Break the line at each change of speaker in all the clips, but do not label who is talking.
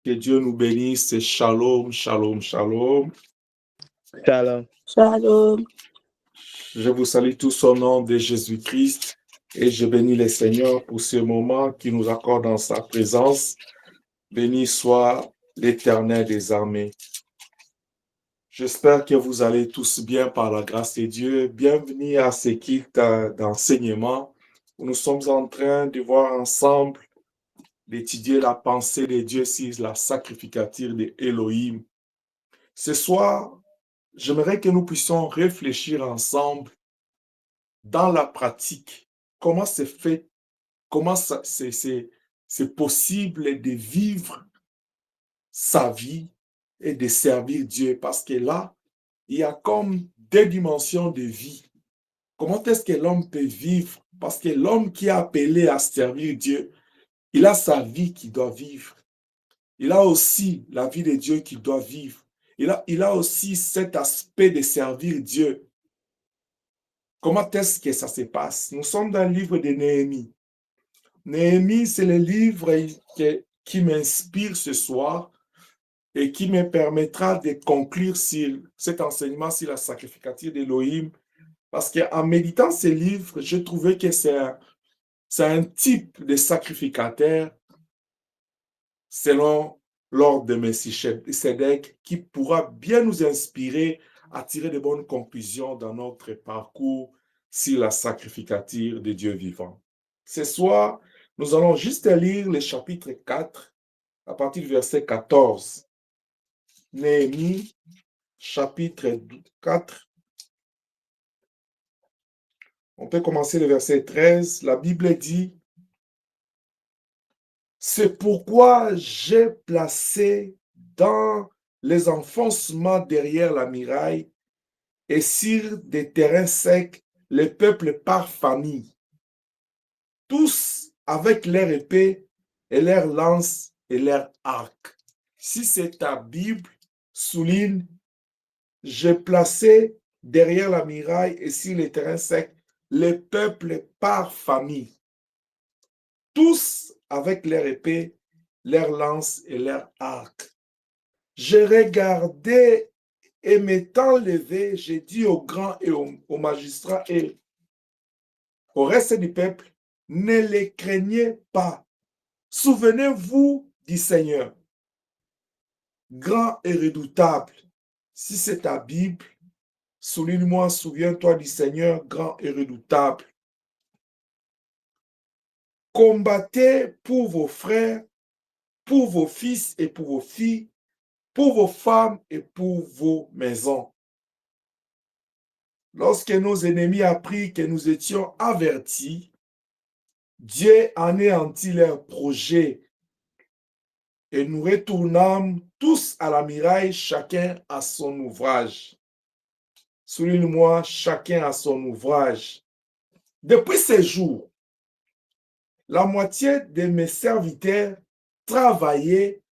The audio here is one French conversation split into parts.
Que Dieu nous bénisse. Shalom, shalom, shalom.
Shalom.
Shalom.
Je vous salue tous au nom de Jésus-Christ et je bénis le Seigneur pour ce moment qu'il nous accorde dans sa présence. Béni soit l'Éternel des armées. J'espère que vous allez tous bien par la grâce de Dieu. Bienvenue à ce kit d'enseignement où nous sommes en train de voir ensemble, d'étudier la pensée de Dieu sur la sacrificature de Elohim. Ce soir, j'aimerais que nous puissions réfléchir ensemble dans la pratique. Comment c'est fait, comment c'est possible de vivre sa vie et de servir Dieu. Parce que là, il y a comme deux dimensions de vie. Comment est-ce que l'homme peut vivre? Parce que l'homme qui est appelé à servir Dieu, il a sa vie qu'il doit vivre. Il a aussi la vie de Dieu qu'il doit vivre. Il a aussi cet aspect de servir Dieu. Comment est-ce que ça se passe? Nous sommes dans le livre de Néhémie. Néhémie, c'est le livre qui m'inspire ce soir et qui me permettra de conclure sur cet enseignement sur la sacrificature d'Élohim. Parce qu'en méditant ce livre, je trouvais que c'est un type de sacrificateur selon l'ordre de Melchisedec qui pourra bien nous inspirer à tirer de bonnes conclusions dans notre parcours sur la sacrificature de Dieu vivant. Ce soir, nous allons juste lire le chapitre 4 à partir du verset 14. Néhémie, chapitre 4. On peut commencer le verset 13. La Bible dit: c'est pourquoi j'ai placé dans les enfoncements derrière la muraille et sur des terrains secs les peuples par famille, tous avec leur épée et leur lance et leur arc. Si c'est ta Bible, souligne: j'ai placé derrière la muraille et sur les terrains secs les peuples par famille, tous avec leur épée, leur lance et leur arc. J'ai regardé et m'étant levé, j'ai dit aux grands et aux magistrats et au reste du peuple: ne les craignez pas. Souvenez-vous du Seigneur, grand et redoutable. Si c'est ta Bible, souligne-moi: souviens-toi du Seigneur, grand et redoutable. Combattez pour vos frères, pour vos fils et pour vos filles, pour vos femmes et pour vos maisons. Lorsque nos ennemis apprirent que nous étions avertis, Dieu anéantit leurs projets et nous retournâmes tous à la muraille, chacun à son ouvrage. Souligne-moi: chacun à son ouvrage. Depuis ces jours, la moitié de mes serviteurs travaillaient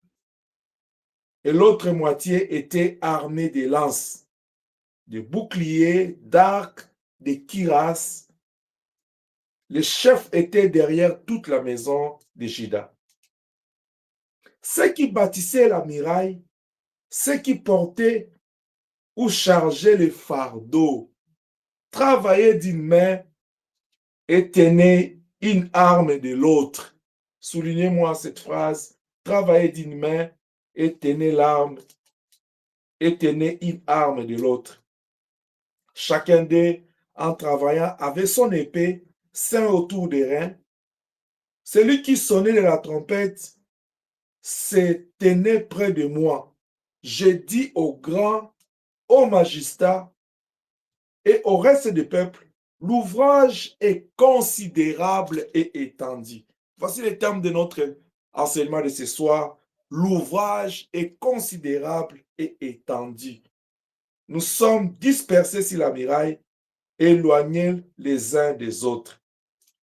et l'autre moitié était armée de lances, de boucliers, d'arcs, de cuirasses. Les chefs étaient derrière toute la maison de Juda. Ceux qui bâtissaient la muraille, ceux qui portaient ou chargeaient les fardeaux, travaillaient d'une main et tenaient une arme de l'autre. Soulignez-moi cette phrase: travaillaient d'une main et tenaient l'arme et tenaient une arme de l'autre. Chacun d'eux, en travaillant, avait son épée ceint autour des reins. Celui qui sonnait de la trompette se tenait près de moi. J'ai dit aux grands, aux magistrats et au reste du peuple: l'ouvrage est considérable et étendu. Voici les termes de notre enseignement de ce soir. L'ouvrage est considérable et étendu. Nous sommes dispersés sur la muraille, éloignés les uns des autres.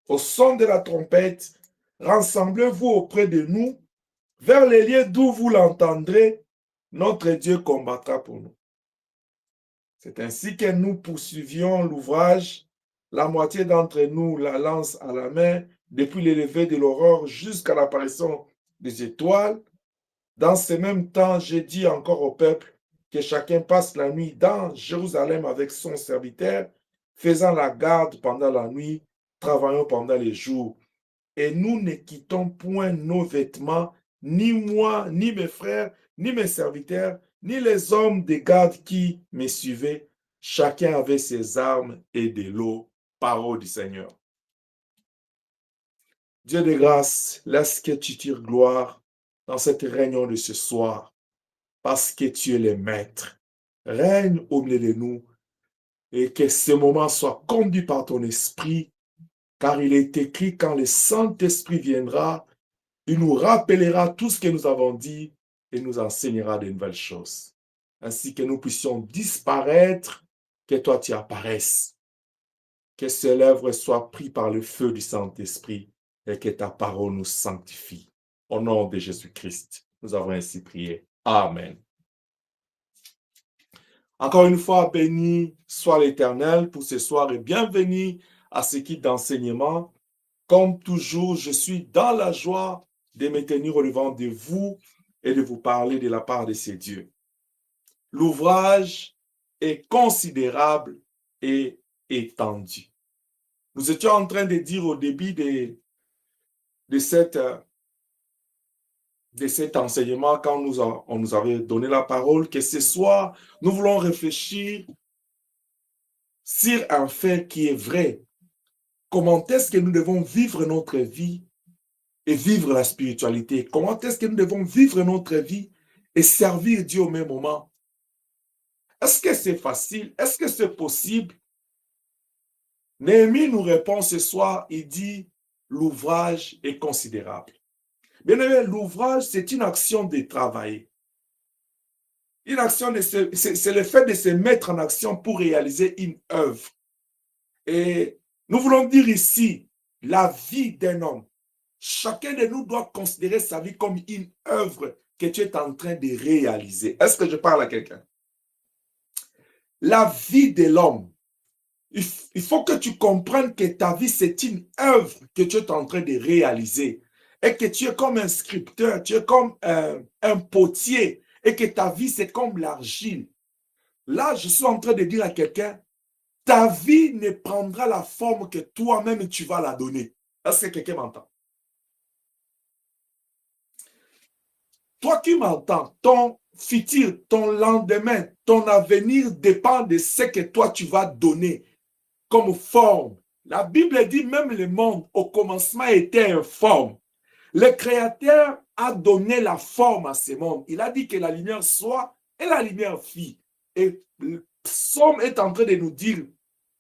Au son de la trompette, rassemblez-vous auprès de nous, vers les lieux d'où vous l'entendrez. Notre Dieu combattra pour nous. C'est ainsi que nous poursuivions l'ouvrage, la moitié d'entre nous la lance à la main, depuis le lever de l'aurore jusqu'à l'apparition des étoiles. Dans ce même temps, j'ai dit encore au peuple que chacun passe la nuit dans Jérusalem avec son serviteur, faisant la garde pendant la nuit, travaillant pendant les jours. Et nous ne quittons point nos vêtements, ni moi, ni mes frères, ni mes serviteurs, ni les hommes de garde qui me suivaient. Chacun avait ses armes et de l'eau. Parole du Seigneur. Dieu de grâce, laisse que tu tires gloire dans cette réunion de ce soir, parce que tu es le maître. Règne au milieu de nous et que ce moment soit conduit par ton esprit, car il est écrit, quand le Saint-Esprit viendra, il nous rappellera tout ce que nous avons dit et nous enseignera de nouvelles choses. Ainsi que nous puissions disparaître, que toi tu apparaisses. Que cette œuvre soit prise par le feu du Saint-Esprit et que ta parole nous sanctifie. Au nom de Jésus-Christ, nous avons ainsi prié. Amen. Encore une fois, béni soit l'Éternel pour ce soir et bienvenue à ce qui d'enseignement. Comme toujours, je suis dans la joie de me tenir au devant de vous et de vous parler de la part de ces dieux. L'ouvrage est considérable et étendu. Nous étions en train de dire au début de cet enseignement, quand on nous avait donné la parole, que ce soir, nous voulons réfléchir sur un fait qui est vrai. Comment est-ce que nous devons vivre notre vie et vivre la spiritualité? Comment est-ce que nous devons vivre notre vie et servir Dieu au même moment? Est-ce que c'est facile? Est-ce que c'est possible? Néhémie nous répond ce soir, il dit, l'ouvrage est considérable. Bien aimé, l'ouvrage, c'est une action de travailler. Une action, c'est le fait de se mettre en action pour réaliser une œuvre. Et nous voulons dire ici, la vie d'un homme. Chacun de nous doit considérer sa vie comme une œuvre que tu es en train de réaliser. Est-ce que je parle à quelqu'un? La vie de l'homme, il faut que tu comprennes que ta vie, c'est une œuvre que tu es en train de réaliser. Et que tu es comme un sculpteur, tu es comme un potier. Et que ta vie, c'est comme l'argile. Là, je suis en train de dire à quelqu'un, ta vie ne prendra la forme que toi-même tu vas la donner. Est-ce que quelqu'un m'entend? Toi qui m'entends, ton futur, ton lendemain, ton avenir dépend de ce que toi tu vas donner comme forme. La Bible dit même le monde au commencement était informe. Le Créateur a donné la forme à ce monde. Il a dit que la lumière soit et la lumière fit. Et le psaume est en train de nous dire,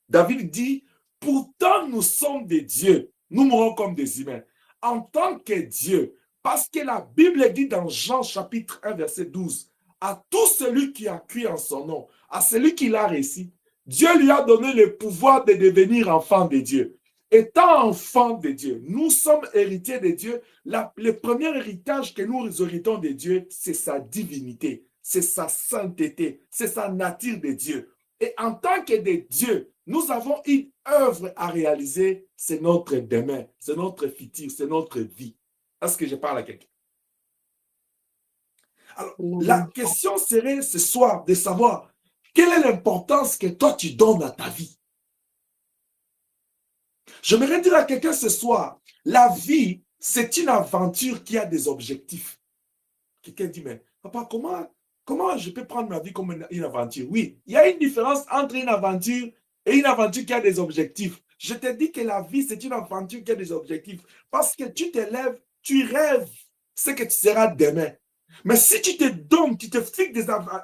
David dit, pourtant nous sommes des dieux, nous mourons comme des humains. En tant que Dieu, parce que la Bible dit dans Jean chapitre 1 verset 12, à tout celui qui a cru en son nom, à celui qui l'a réussi, Dieu lui a donné le pouvoir de devenir enfant de Dieu. Étant enfant de Dieu, nous sommes héritiers de Dieu. Le premier héritage que nous héritons de Dieu, c'est sa divinité, c'est sa sainteté, c'est sa nature de Dieu. Et en tant que des dieux, nous avons une œuvre à réaliser, c'est notre demain, c'est notre futur, c'est notre vie. Est-ce que je parle à quelqu'un? Alors, la question serait ce soir de savoir quelle est l'importance que toi tu donnes à ta vie. J'aimerais dire à quelqu'un ce soir, la vie, c'est une aventure qui a des objectifs. Quelqu'un dit, mais papa, comment je peux prendre ma vie comme une aventure? Oui, il y a une différence entre une aventure et une aventure qui a des objectifs. Je te dis que la vie, c'est une aventure qui a des objectifs. Parce que tu te lèves, tu rêves ce que tu seras demain. Mais si tu te donnes, tu te fixes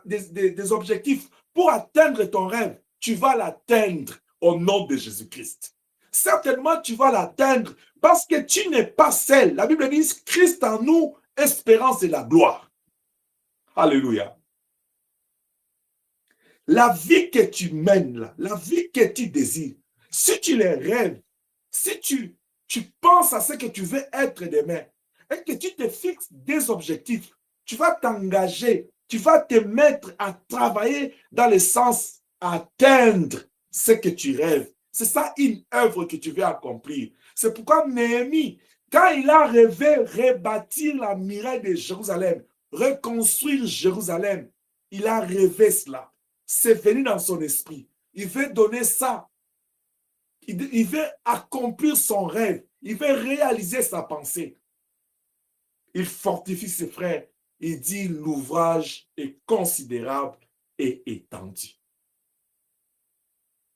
des objectifs pour atteindre ton rêve, tu vas l'atteindre au nom de Jésus-Christ. Certainement, tu vas l'atteindre parce que tu n'es pas seul. La Bible dit, Christ en nous, espérance et la gloire. Alléluia. La vie que tu mènes, là, la vie que tu désires, si tu les rêves, si tu penses à ce que tu veux être demain, et que tu te fixes des objectifs, tu vas t'engager, tu vas te mettre à travailler dans le sens à atteindre ce que tu rêves. C'est ça une œuvre que tu veux accomplir. C'est pourquoi Néhémie, quand il a rêvé rebâtir la muraille de Jérusalem, reconstruire Jérusalem. Il a rêvé cela. C'est venu dans son esprit. Il veut donner ça. Il veut accomplir son rêve. Il veut réaliser sa pensée. Il fortifie ses frères. Il dit l'ouvrage est considérable et étendu.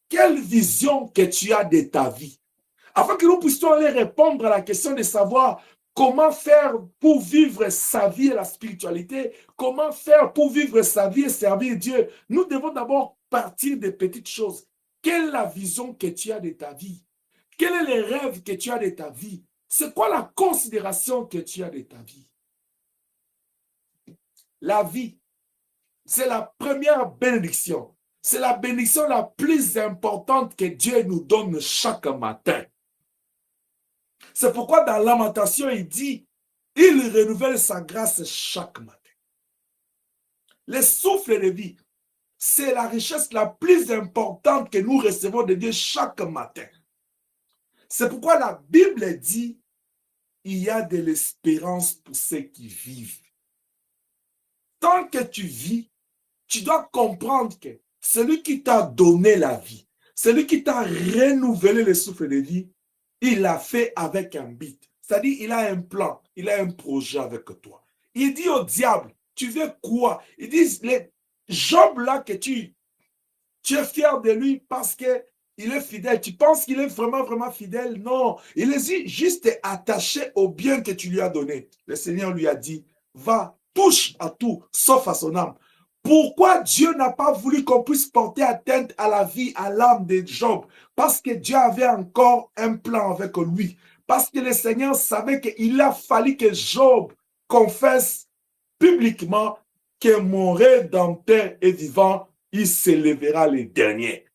Quelle vision que tu as de ta vie? Afin que nous puissions aller répondre à la question de savoir comment faire pour vivre sa vie et la spiritualité, comment faire pour vivre sa vie et servir Dieu. Nous devons d'abord partir des petites choses. Quelle est la vision que tu as de ta vie? Quel est le rêve que tu as de ta vie? C'est quoi la considération que tu as de ta vie? La vie, c'est la première bénédiction. C'est la bénédiction la plus importante que Dieu nous donne chaque matin. C'est pourquoi dans Lamentation, il dit, il renouvelle sa grâce chaque matin. Le souffle de vie, c'est la richesse la plus importante que nous recevons de Dieu chaque matin. C'est pourquoi la Bible dit, il y a de l'espérance pour ceux qui vivent. Tant que tu vis, tu dois comprendre que celui qui t'a donné la vie, celui qui t'a renouvelé le souffle de vie, il l'a fait avec un but. C'est-à-dire, il a un plan, il a un projet avec toi. Il dit au diable, tu veux quoi? Il dit, les Job là que tu es fier de lui parce qu'il est fidèle. Tu penses qu'il est vraiment, vraiment fidèle? Non. Il est juste attaché au bien que tu lui as donné. Le Seigneur lui a dit, va, touche à tout, sauf à son âme. Pourquoi Dieu n'a pas voulu qu'on puisse porter atteinte à la vie, à l'âme de Job? Parce que Dieu avait encore un plan avec lui. Parce que le Seigneur savait qu'il a fallu que Job confesse publiquement que mon Rédempteur est vivant, il s'élèvera le dernier.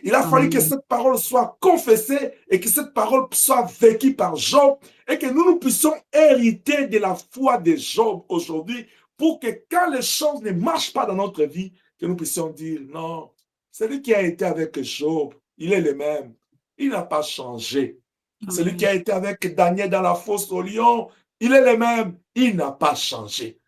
Il a fallu que cette parole soit confessée et que cette parole soit vécue par Job et que nous puissions hériter de la foi de Job aujourd'hui pour que quand les choses ne marchent pas dans notre vie, que nous puissions dire non, celui qui a été avec Job, il est le même. Il n'a pas changé. Celui qui a été avec Daniel dans la fosse au lion, il est le même. Il n'a pas changé.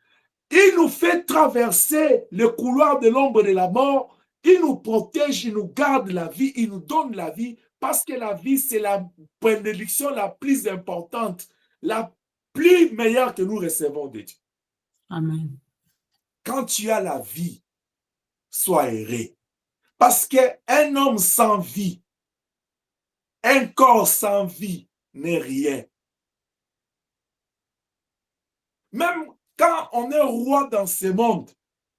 Il nous fait traverser le couloir de l'ombre de la mort. Il nous protège, il nous garde la vie, il nous donne la vie parce que la vie, c'est la bénédiction la plus importante, la plus meilleure que nous recevons de Dieu.
Amen.
Quand tu as la vie, sois heureux. Parce qu'un homme sans vie, un corps sans vie n'est rien. Même quand on est roi dans ce monde,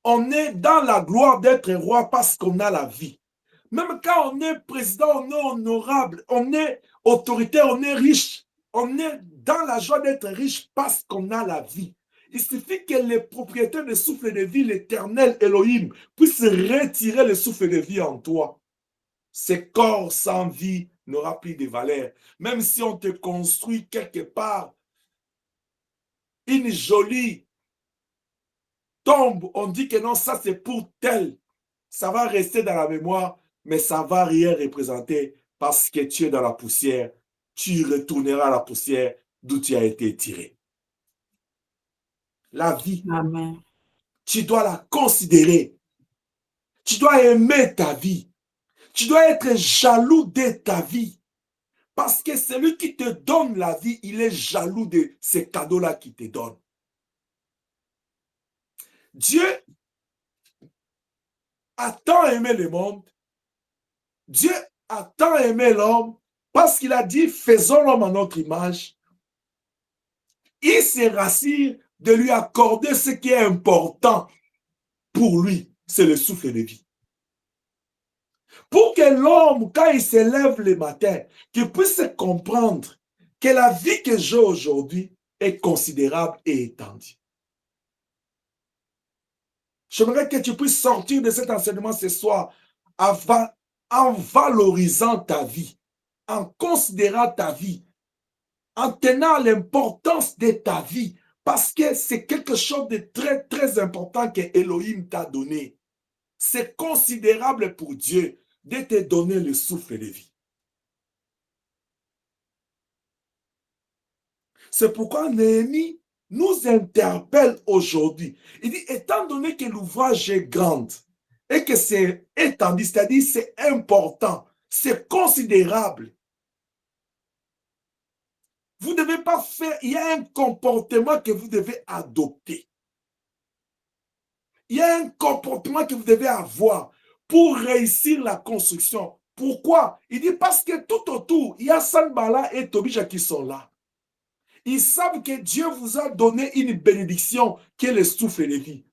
on est dans la gloire d'être roi parce qu'on a la vie. Même quand on est président, on est honorable, on est autoritaire, on est riche. On est dans la joie d'être riche parce qu'on a la vie. Il suffit que les propriétaires du souffle de vie, l'éternel Elohim, puissent retirer le souffle de vie en toi. Ce corps sans vie n'aura plus de valeur. Même si on te construit quelque part une jolie tombe, on dit que non, ça c'est pour tel. Ça va rester dans la mémoire, mais ça ne va rien représenter parce que tu es dans la poussière. Tu retourneras à la poussière d'où tu as été tiré. La vie,
Amen.
tu dois la considérer. Tu dois aimer ta vie. Tu dois être jaloux de ta vie. Parce que celui qui te donne la vie, il est jaloux de ces cadeaux-là qu'il te donne. Dieu a tant aimé le monde, Dieu a tant aimé l'homme, parce qu'il a dit, faisons l'homme à notre image. Il se rassure de lui accorder ce qui est important pour lui, c'est le souffle de vie. Pour que l'homme, quand il se lève le matin, qu'il puisse comprendre que la vie que j'ai aujourd'hui est considérable et étendue. J'aimerais que tu puisses sortir de cet enseignement ce soir en valorisant ta vie, en considérant ta vie, en tenant l'importance de ta vie, parce que c'est quelque chose de très, très important que Elohim t'a donné. C'est considérable pour Dieu de te donner le souffle de vie. C'est pourquoi Néhémie nous interpelle aujourd'hui. Il dit, étant donné que l'ouvrage est grand et que c'est étendu, c'est-à-dire c'est important, c'est considérable, vous ne devez pas faire, il y a un comportement que vous devez adopter. Il y a un comportement que vous devez avoir pour réussir la construction. Pourquoi? Il dit parce que tout autour, il y a Sanbala et Tobija qui sont là. Ils savent que Dieu vous a donné une bénédiction qui est le souffle de vie.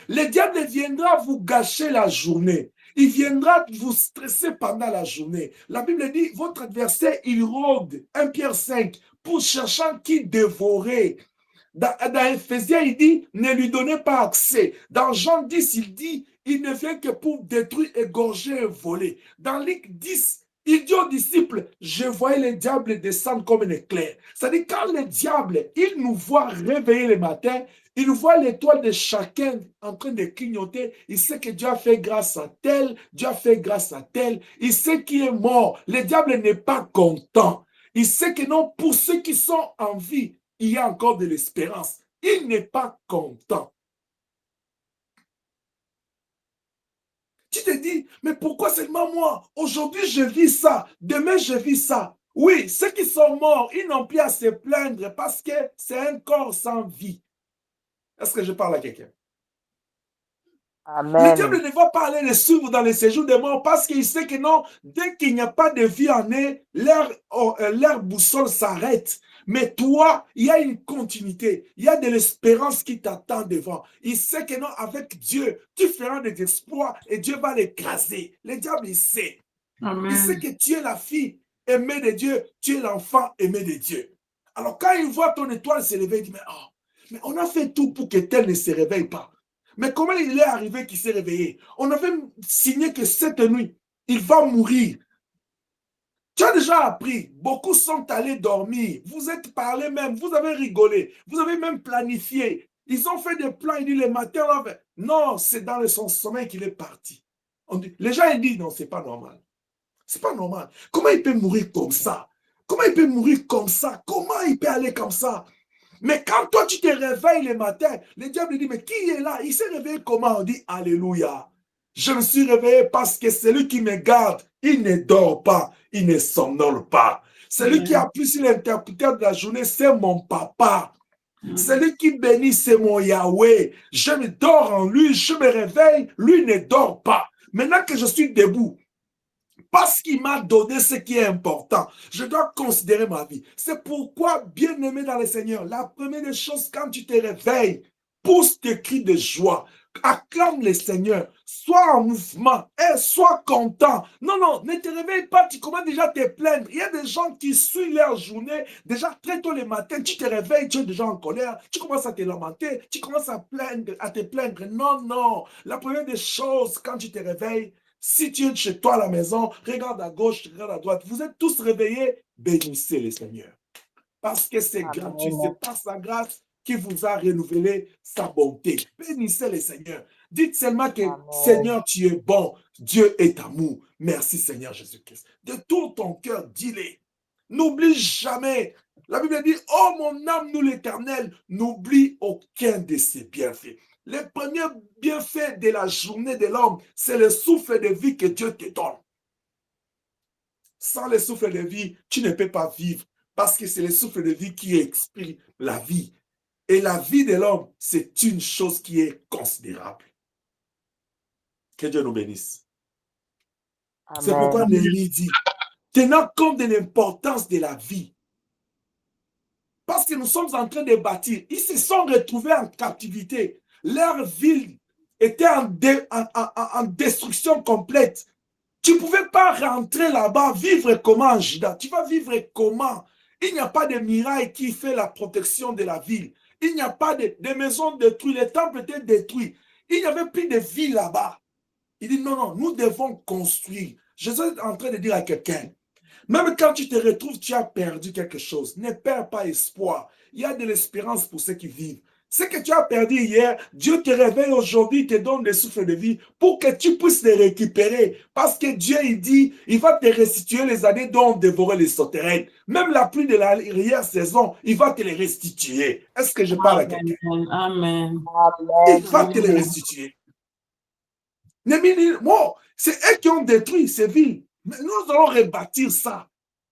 Le diable viendra vous gâcher la journée. Il viendra vous stresser pendant la journée. La Bible dit, votre adversaire, il rôde, 1 Pierre 5, pour cherchant qui dévorer. Dans Ephésiens, il dit, ne lui donnez pas accès. Dans Jean 10, il dit, il ne vient que pour détruire, égorger et voler. Dans Luc 10, il dit aux disciples, je voyais le diable descendre comme un éclair. C'est-à-dire, quand le diable, il nous voit réveiller le matin, il voit l'étoile de chacun en train de clignoter. Il sait que Dieu a fait grâce à tel, Dieu a fait grâce à tel. Il sait qui est mort. Le diable n'est pas content. Il sait que non, pour ceux qui sont en vie, il y a encore de l'espérance. Il n'est pas content. Tu te dis, mais pourquoi seulement moi? Aujourd'hui, je vis ça. Demain, je vis ça. Oui, ceux qui sont morts, ils n'ont plus à se plaindre parce que c'est un corps sans vie. Est-ce que je parle à quelqu'un?
Amen.
Le diable ne va pas aller les suivre dans les séjours des morts parce qu'il sait que non, dès qu'il n'y a pas de vie en eux, leur boussole s'arrête. Mais toi, il y a une continuité, il y a de l'espérance qui t'attend devant. Il sait que non, avec Dieu, tu feras des exploits et Dieu va l'écraser. Le diable, il sait.
Amen.
Il sait que tu es la fille aimée de Dieu, tu es l'enfant aimé de Dieu. Alors quand il voit ton étoile se lever, il dit, mais on a fait tout pour que tel ne se réveille pas. Mais comment il est arrivé qu'il s'est réveillé? On avait signé que cette nuit, il va mourir. Tu as déjà appris, beaucoup sont allés dormir, vous êtes parlé même, vous avez rigolé, vous avez même planifié. Ils ont fait des plans, il dit le matin, non, c'est dans son sommeil qu'il est parti. Les gens ils disent, non, c'est pas normal. C'est pas normal. Comment il peut mourir comme ça? Comment il peut mourir comme ça? Comment il peut aller comme ça? Mais quand toi, tu te réveilles le matin, le diable dit, mais qui est là? Il s'est réveillé comment? On dit, Alléluia. Je me suis réveillé parce que celui qui me garde, il ne dort pas, il ne somnole pas. Celui qui appuie sur l'interrupteur de la journée, c'est mon papa. Celui qui bénit, c'est mon Yahweh. Je me dors en lui, je me réveille, lui ne dort pas. Maintenant que je suis debout, parce qu'il m'a donné ce qui est important, je dois considérer ma vie. C'est pourquoi, bien-aimé dans le Seigneur, la première des choses, quand tu te réveilles, pousse tes cris de joie, acclame le Seigneur, sois en mouvement et sois content. Non, non, ne te réveille pas, tu commences déjà à te plaindre. Il y a des gens qui suivent leur journée, déjà très tôt le matin, tu te réveilles, tu es déjà en colère, tu commences à te lamenter, tu commences à te plaindre. Non, non, la première des choses, quand tu te réveilles, si tu es chez toi à la maison, regarde à gauche, regarde à droite. Vous êtes tous réveillés, bénissez le Seigneur. Parce que c'est gratuit, c'est par sa grâce qui vous a renouvelé sa bonté. Bénissez le Seigneur. Dites seulement que Seigneur, tu es bon, Dieu est amour. Merci Seigneur Jésus-Christ. De tout ton cœur, dis-le. N'oublie jamais. La Bible dit, oh mon âme, nous l'Éternel, n'oublie aucun de ses bienfaits. Le premier bienfait de la journée de l'homme, c'est le souffle de vie que Dieu te donne. Sans le souffle de vie, tu ne peux pas vivre parce que c'est le souffle de vie qui exprime la vie. Et la vie de l'homme, c'est une chose qui est considérable. Que Dieu nous bénisse. C'est pourquoi Néhémie dit, tenant compte de l'importance de la vie, parce que nous sommes en train de bâtir, ils se sont retrouvés en captivité. Leur ville était en destruction complète. Tu ne pouvais pas rentrer là-bas, vivre comment en Juda? Tu vas vivre comment? Il n'y a pas de muraille qui fait la protection de la ville. Il n'y a pas de maisons détruites. Les temples étaient détruits. Il n'y avait plus de vie là-bas. Il dit non, non, nous devons construire. Je suis en train de dire à quelqu'un, même quand tu te retrouves, tu as perdu quelque chose. Ne perds pas espoir. Il y a de l'espérance pour ceux qui vivent. Ce que tu as perdu hier, Dieu te réveille aujourd'hui, te donne des souffles de vie pour que tu puisses les récupérer. Parce que Dieu, il dit, il va te restituer les années dont on dévorait les sauterelles. Même la pluie de l'arrière-saison, il va te les restituer. Est-ce que je parle à quelqu'un?
Amen.
Il va te les restituer. Bon, c'est eux qui ont détruit ces villes. Mais nous allons rebâtir ça.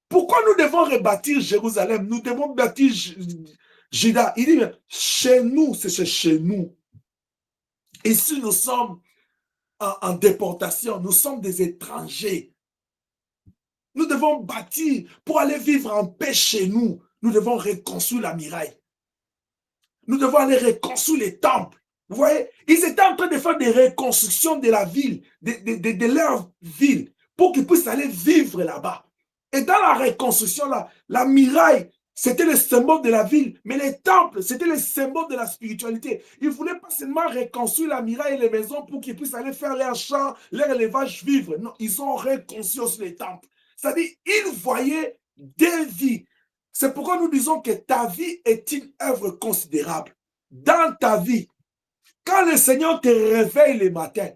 Pourquoi nous devons rebâtir Jérusalem? Nous devons bâtir Juda. Il dit, chez nous, c'est chez nous. Ici, nous sommes en déportation. Nous sommes des étrangers. Nous devons bâtir pour aller vivre en paix chez nous. Nous devons reconstruire la muraille. Nous devons aller reconstruire les temples. Vous voyez, ils étaient en train de faire des reconstructions de la ville, de leur ville, pour qu'ils puissent aller vivre là-bas. Et dans la reconstruction, là, la muraille, c'était le symbole de la ville, mais les temples, c'était le symbole de la spiritualité. Ils ne voulaient pas seulement reconstruire la muraille et les maisons pour qu'ils puissent aller faire leur champ, leur élevage, vivre. Non, ils ont reconstruit aussi les temples. C'est-à-dire, ils voyaient des vies. C'est pourquoi nous disons que ta vie est une œuvre considérable. Dans ta vie, quand le Seigneur te réveille le matin,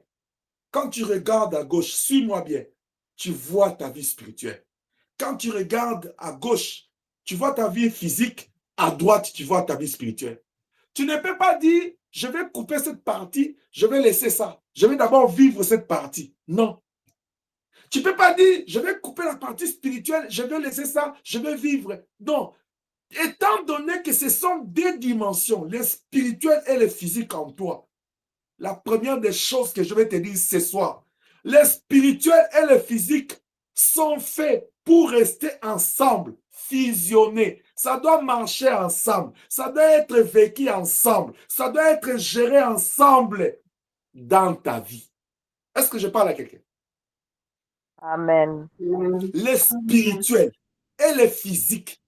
quand tu regardes à gauche, suis-moi bien, tu vois ta vie spirituelle. Quand tu regardes à gauche, tu vois ta vie physique, à droite, tu vois ta vie spirituelle. Tu ne peux pas dire, je vais couper cette partie, je vais laisser ça. Je vais d'abord vivre cette partie. Non. Tu ne peux pas dire, je vais couper la partie spirituelle, je vais laisser ça, je vais vivre. Non. Étant donné que ce sont deux dimensions, le spirituel et le physique en toi, la première des choses que je vais te dire ce soir, le spirituel et le physique sont faits pour rester ensemble, fusionnés. Ça doit marcher ensemble, ça doit être vécu ensemble, ça doit être géré ensemble dans ta vie. Est-ce que je parle à quelqu'un?
Amen.
Le spirituel et le physique,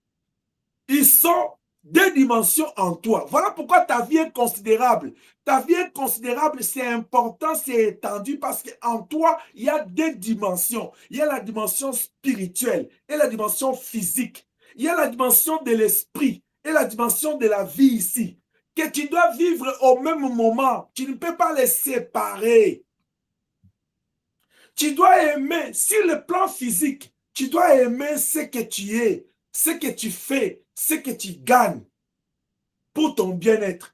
ils sont deux dimensions en toi. Voilà pourquoi ta vie est considérable. Ta vie est considérable, c'est important, c'est étendu parce qu'en toi, il y a deux dimensions. Il y a la dimension spirituelle et la dimension physique. Il y a la dimension de l'esprit et la dimension de la vie ici. Que tu dois vivre au même moment. Tu ne peux pas les séparer. Tu dois aimer, sur le plan physique, tu dois aimer ce que tu es, ce que tu fais, ce que tu gagnes pour ton bien-être.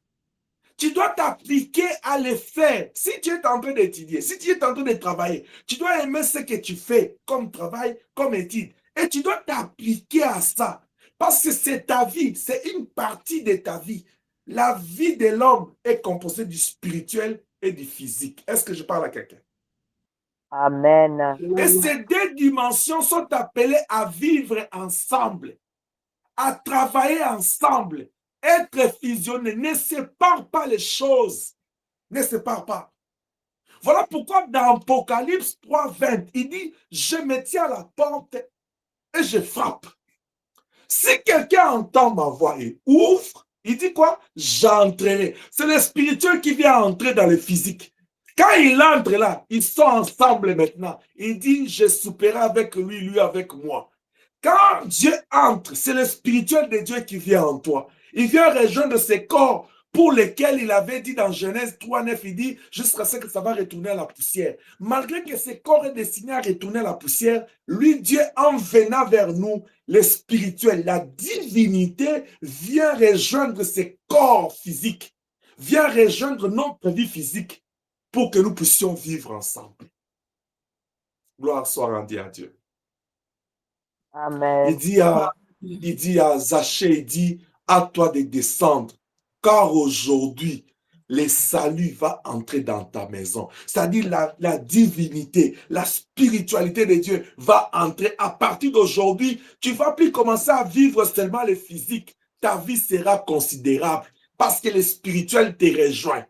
Tu dois t'appliquer à le faire. Si tu es en train d'étudier, si tu es en train de travailler, tu dois aimer ce que tu fais comme travail, comme étude. Et tu dois t'appliquer à ça. Parce que c'est ta vie, c'est une partie de ta vie. La vie de l'homme est composée du spirituel et du physique. Est-ce que je parle à quelqu'un?
Amen.
Et ces deux dimensions sont appelées à vivre ensemble, à travailler ensemble, être fusionnés. Ne sépare pas les choses. Ne sépare pas. Voilà pourquoi dans Apocalypse 3:20, il dit, je me tiens à la porte et je frappe. Si quelqu'un entend ma voix et ouvre, il dit quoi? J'entrerai. C'est le spirituel qui vient entrer dans le physique. Quand il entre là, ils sont ensemble maintenant. Il dit, je souperai avec lui, lui avec moi. Quand Dieu entre, c'est le spirituel de Dieu qui vient en toi. Il vient rejoindre ses corps pour lesquels il avait dit dans Genèse 3:9, il dit, jusqu'à ce que ça va retourner à la poussière. Malgré que ce corps est destiné à retourner à la poussière, lui, Dieu, en venant vers nous, le spirituel, la divinité vient rejoindre ses corps physiques, vient rejoindre notre vie physique pour que nous puissions vivre ensemble. Gloire soit rendue à Dieu.
Amen.
Il dit à Zachée, il dit, à toi de descendre, car aujourd'hui, le salut va entrer dans ta maison. C'est-à-dire la divinité, la spiritualité de Dieu va entrer. À partir d'aujourd'hui, tu ne vas plus commencer à vivre seulement le physique. Ta vie sera considérable parce que le spirituel te rejoint.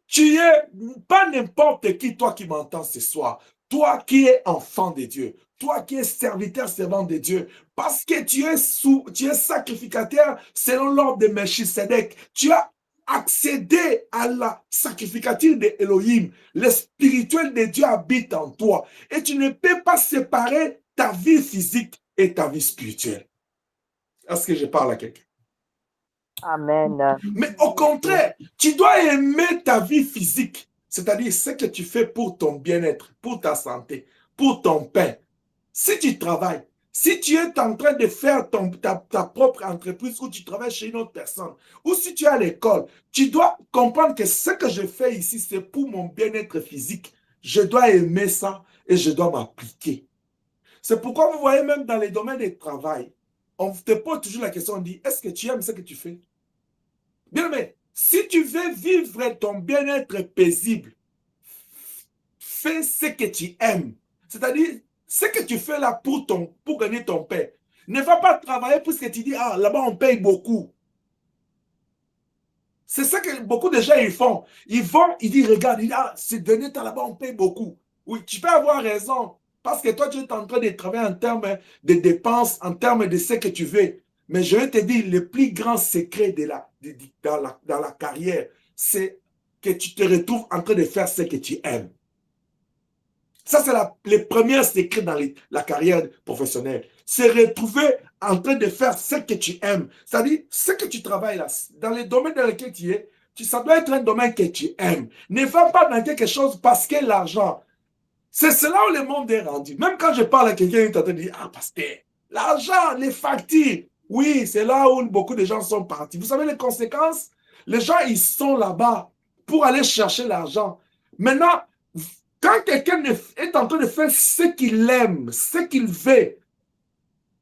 Tu es pas n'importe qui, toi qui m'entends ce soir. Toi qui es enfant de Dieu, toi qui es serviteur, servant de Dieu, parce que tu es sacrificateur selon l'ordre de Melchisedec. Tu as accédé à la sacrificature de Elohim. Le spirituel de Dieu habite en toi. Et tu ne peux pas séparer ta vie physique et ta vie spirituelle. Est-ce que je parle à quelqu'un?
Amen.
Mais au contraire, tu dois aimer ta vie physique, c'est-à-dire ce que tu fais pour ton bien-être, pour ta santé, pour ton pain. Si tu travailles, si tu es en train de faire ta propre entreprise ou tu travailles chez une autre personne, ou si tu es à l'école, tu dois comprendre que ce que je fais ici, c'est pour mon bien-être physique. Je dois aimer ça et je dois m'appliquer. C'est pourquoi vous voyez même dans les domaines du travail, on te pose toujours la question, on dit, est-ce que tu aimes ce que tu fais? Bien, mais si tu veux vivre ton bien-être paisible, fais ce que tu aimes. C'est-à-dire, ce que tu fais là pour gagner ton pain. Ne va pas travailler puisque tu dis, ah, là-bas on paye beaucoup. C'est ça que beaucoup de gens ils font. Ils vont, ils disent, regarde, ah, ce dernier temps là-bas on paye beaucoup. Oui, tu peux avoir raison. Parce que toi, tu es en train de travailler en termes de dépenses, en termes de ce que tu veux. Mais je vais te dire, le plus grand secret dans la carrière, c'est que tu te retrouves en train de faire ce que tu aimes. Ça, c'est le premier secret dans la carrière professionnelle. C'est retrouver en train de faire ce que tu aimes. C'est-à-dire, ce que tu travailles là, dans les domaines dans lesquels tu es, ça doit être un domaine que tu aimes. Ne va pas dans quelque chose parce que l'argent. C'est cela où le monde est rendu. Même quand je parle à quelqu'un, il t'entend dire, ah, pasteur, l'argent, les factures. Oui, c'est là où beaucoup de gens sont partis. Vous savez les conséquences? Les gens, ils sont là-bas pour aller chercher l'argent. Maintenant, quand quelqu'un est en train de faire ce qu'il aime, ce qu'il veut,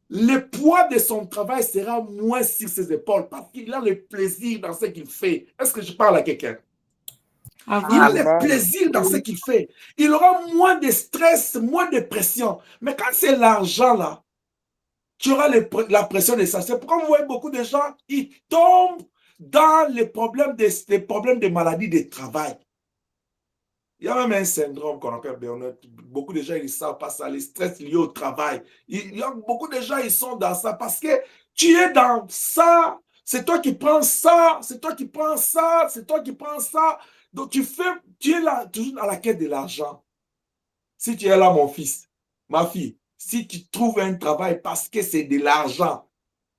le poids de son travail sera moins sur ses épaules parce qu'il a le plaisir dans ce qu'il fait. Est-ce que je parle à quelqu'un? Il a le plaisir dans ce qu'il fait. Il aura moins de stress, moins de pression. Mais quand c'est l'argent là, tu auras la pression de ça. C'est pourquoi vous voyez beaucoup de gens, ils tombent dans les problèmes de maladie de travail. Il y a même un syndrome qu'on appelle burn-out. Beaucoup de gens, ils ne savent pas ça, les stress liés au travail. Il y a beaucoup de gens, ils sont dans ça parce que tu es dans ça, c'est toi qui prends ça, c'est toi qui prends ça, c'est toi qui prends ça. Donc tu es là, toujours dans la quête de l'argent. Si tu es là, mon fils, ma fille, si tu trouves un travail parce que c'est de l'argent,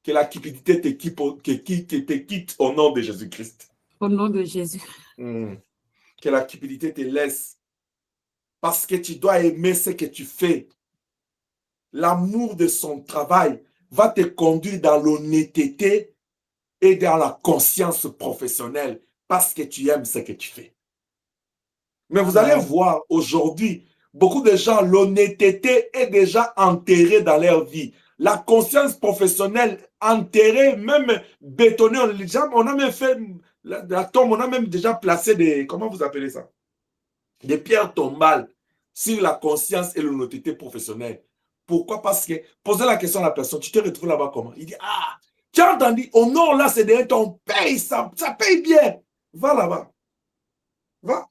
que la cupidité te quitte au nom de Jésus-Christ.
Au nom de Jésus.
Que la cupidité te laisse. Parce que tu dois aimer ce que tu fais. L'amour de son travail va te conduire dans l'honnêteté et dans la conscience professionnelle parce que tu aimes ce que tu fais. Mais vous allez voir aujourd'hui, beaucoup de gens, l'honnêteté est déjà enterrée dans leur vie. La conscience professionnelle enterrée, même bétonnée. On a même fait la tombe, on a même déjà placé des, comment vous appelez ça? Des pierres tombales sur la conscience et l'honnêteté professionnelle. Pourquoi? Parce que, posez la question à la personne, tu te retrouves là-bas comment? Il dit, ah, tu as entendu, au nom là, c'est derrière ton paye, ça paye bien. Va là-bas. Va.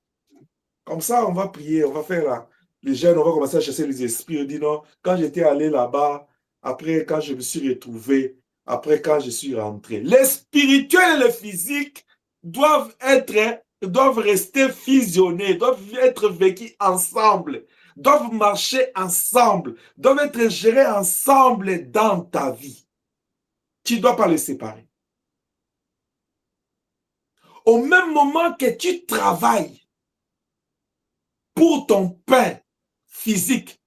Comme ça, on va prier, on va faire les jeunes, on va commencer à chasser les esprits. On dit non, quand j'étais allé là-bas, après quand je me suis retrouvé, après quand je suis rentré. Les spirituels et les physiques doivent rester fusionnés, doivent être vécus ensemble, doivent marcher ensemble, doivent être gérés ensemble dans ta vie. Tu ne dois pas les séparer. Au même moment que tu travailles pour ton pain physique,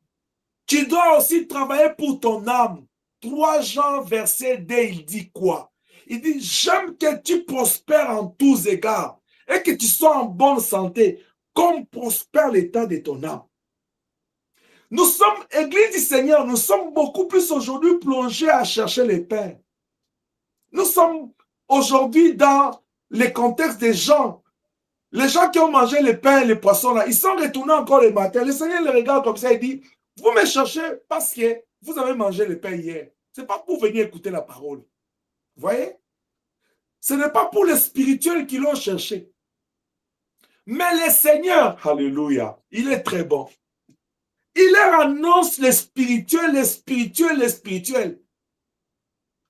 tu dois aussi travailler pour ton âme. 3 Jean, verset 2, il dit quoi? Il dit, j'aime que tu prospères en tous égards et que tu sois en bonne santé, comme prospère l'état de ton âme. Nous sommes, Église du Seigneur, nous sommes beaucoup plus aujourd'hui plongés à chercher les pains. Nous sommes aujourd'hui dans le contexte des gens. Les gens qui ont mangé les pains et les poissons, là, ils sont retournés encore le matin. Le Seigneur les regarde comme ça et dit, vous me cherchez parce que vous avez mangé le pain hier. Ce n'est pas pour venir écouter la parole. Vous voyez? Ce n'est pas pour les spirituels qui l'ont cherché. Mais le Seigneur, alléluia, il est très bon. Il leur annonce les spirituels, les spirituels, les spirituels.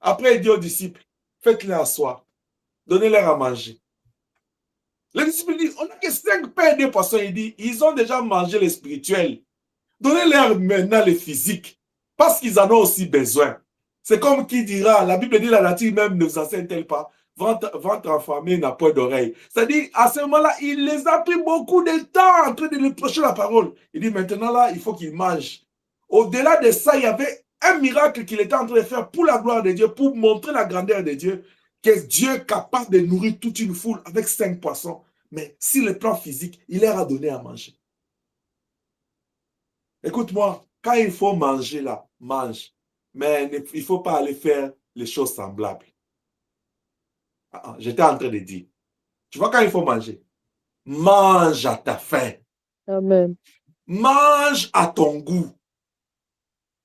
Après, il dit aux disciples, faites-les asseoir, donnez-leur à manger. Les disciples disent, on n'a que 5 pains et 2 poissons. Il dit, ils ont déjà mangé les spirituels. Donnez-leur maintenant les physiques, parce qu'ils en ont aussi besoin. C'est comme qui dira, la Bible dit, la nature même ne vous enseigne-t-elle pas? ventre enflammé n'a point d'oreille. C'est-à-dire, à ce moment-là, il les a pris beaucoup de temps en train de lui prêcher la parole. Il dit, maintenant là, il faut qu'il mange. Au-delà de ça, il y avait un miracle qu'il était en train de faire pour la gloire de Dieu, pour montrer la grandeur de Dieu, que Dieu est capable de nourrir toute une foule avec 5 poissons. Mais sur le plan physique, il leur a donné à manger. Écoute-moi, quand il faut manger là, mange. Mais il ne faut pas aller faire les choses semblables. J'étais en train de dire. Tu vois, quand il faut manger, mange à ta faim.
Amen.
Mange à ton goût.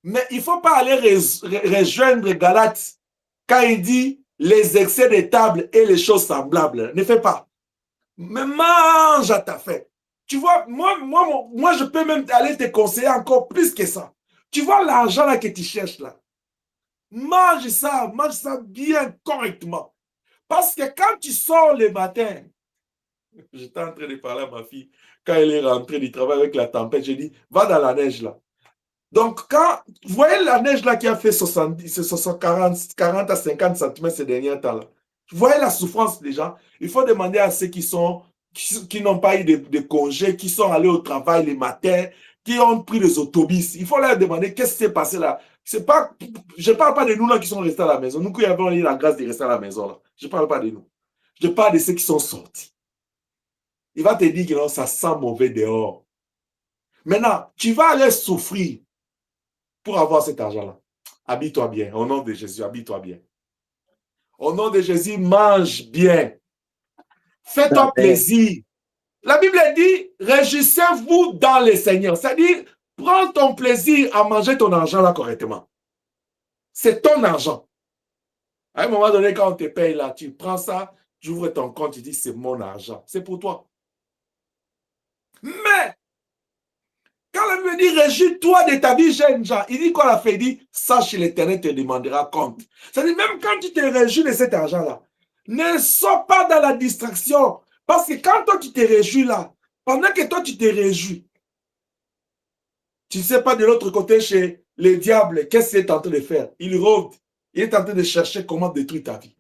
Mais il ne faut pas aller rejoindre Galates quand il dit les excès de table et les choses semblables. Ne fais pas. Mais mange à ta faim. Tu vois, moi, je peux même aller te conseiller encore plus que ça. Tu vois l'argent là que tu cherches là. Mange ça bien correctement. Parce que quand tu sors le matin, j'étais en train de parler à ma fille, quand elle est rentrée du travail avec la tempête, j'ai dit, va dans la neige là. Donc, quand vous voyez la neige là qui a fait 40 à 50 cm ces derniers temps là, vous voyez la souffrance des gens. Il faut demander à ceux qui n'ont pas eu de congés, qui sont allés au travail le matin, qui ont pris les autobus. Il faut leur demander qu'est-ce qui s'est passé là. Pas, je ne parle pas de nous là qui sont restés à la maison. Nous qui avons eu la grâce de rester à la maison là. Je ne parle pas de nous. Je parle de ceux qui sont sortis. Il va te dire que non, ça sent mauvais dehors. Maintenant, tu vas aller souffrir pour avoir cet argent-là. Habille-toi bien. Au nom de Jésus, habille-toi bien. Au nom de Jésus, mange bien. Fais-toi plaisir. La Bible dit, réjouissez-vous dans le Seigneur. C'est-à-dire, prends ton plaisir à manger ton argent là correctement. C'est ton argent. À un moment donné, quand on te paye là, tu prends ça, tu ouvres ton compte, tu dis, c'est mon argent. C'est pour toi. Mais, quand la Bible dit, réjouis-toi de ta vie, jeune gens, il dit quoi la fait? Il dit, sache l'Éternel te demandera compte. C'est-à-dire, même quand tu te réjouis de cet argent-là, ne sois pas dans la distraction. Parce que quand toi, tu te réjouis là, pendant que toi, tu te réjouis, tu ne sais pas de l'autre côté chez les diables, qu'est-ce qu'il est en train de faire? Il rôde. Il est en train de chercher comment détruire ta vie.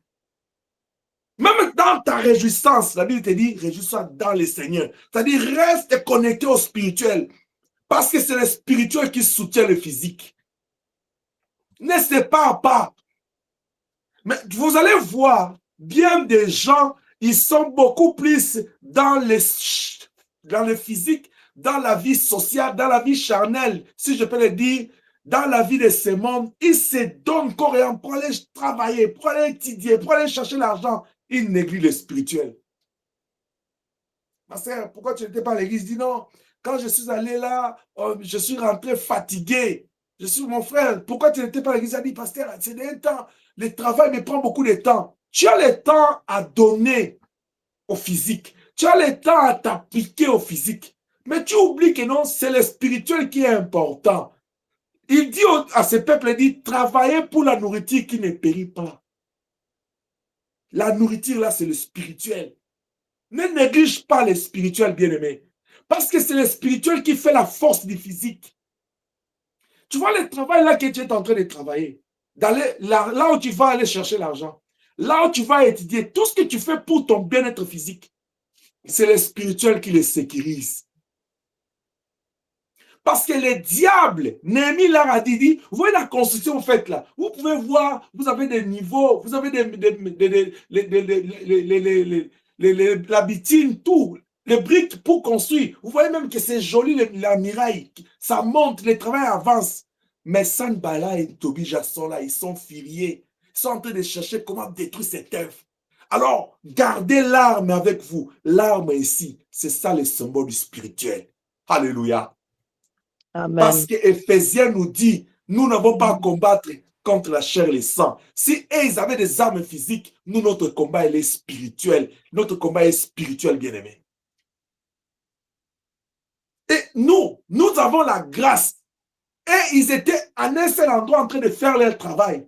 Même dans ta réjouissance, la Bible te dit, réjouis-toi dans le Seigneur. C'est-à-dire, reste connecté au spirituel. Parce que c'est le spirituel qui soutient le physique. Ne sépare pas. Mais vous allez voir, bien des gens, ils sont beaucoup plus dans le physique, dans la vie sociale, dans la vie charnelle, si je peux le dire, dans la vie de ce monde. Ils se donnent corps et âme pour aller travailler, pour aller étudier, pour aller chercher l'argent. Ils négligent le spirituel. Ma sœur, pourquoi tu n'étais pas à l'église? Dis non, quand je suis allé là, je suis rentré fatigué. Je suis mon frère. Pourquoi tu n'étais pas à l'église? Il a dit, pasteur, c'est un temps. Le travail me prend beaucoup de temps. Tu as le temps à donner au physique. Tu as le temps à t'appliquer au physique. Mais tu oublies que non, c'est le spirituel qui est important. Il dit à ce peuple, il dit, travaillez pour la nourriture qui ne périt pas. La nourriture là, c'est le spirituel. Ne néglige pas le spirituel, bien-aimé. Parce que c'est le spirituel qui fait la force du physique. Tu vois le travail là que tu es en train de travailler. Là où tu vas aller chercher l'argent. Là où tu vas étudier. Tout ce que tu fais pour ton bien-être physique. C'est le spirituel qui le sécurise. Parce que les diables, Néhémie leur a dit, vous voyez la construction faite là. Vous pouvez voir, vous avez des niveaux, vous avez la bitine, tout, les briques pour construire. Vous voyez même que c'est joli, la muraille. Ça monte, le travail avance. Mais Sanballat et Tobija sont là, ils sont furieux. Ils sont en train de chercher comment détruire cette œuvre. Alors, gardez l'arme avec vous. L'arme ici, c'est ça le symbole du spirituel. Alléluia.
Amen.
Parce que Éphésiens nous dit, nous n'avons pas à combattre contre la chair et le sang. Si ils avaient des armes physiques, nous, notre combat, il est spirituel. Notre combat est spirituel, bien-aimé. Et nous avons la grâce. Et ils étaient à un seul endroit en train de faire leur travail.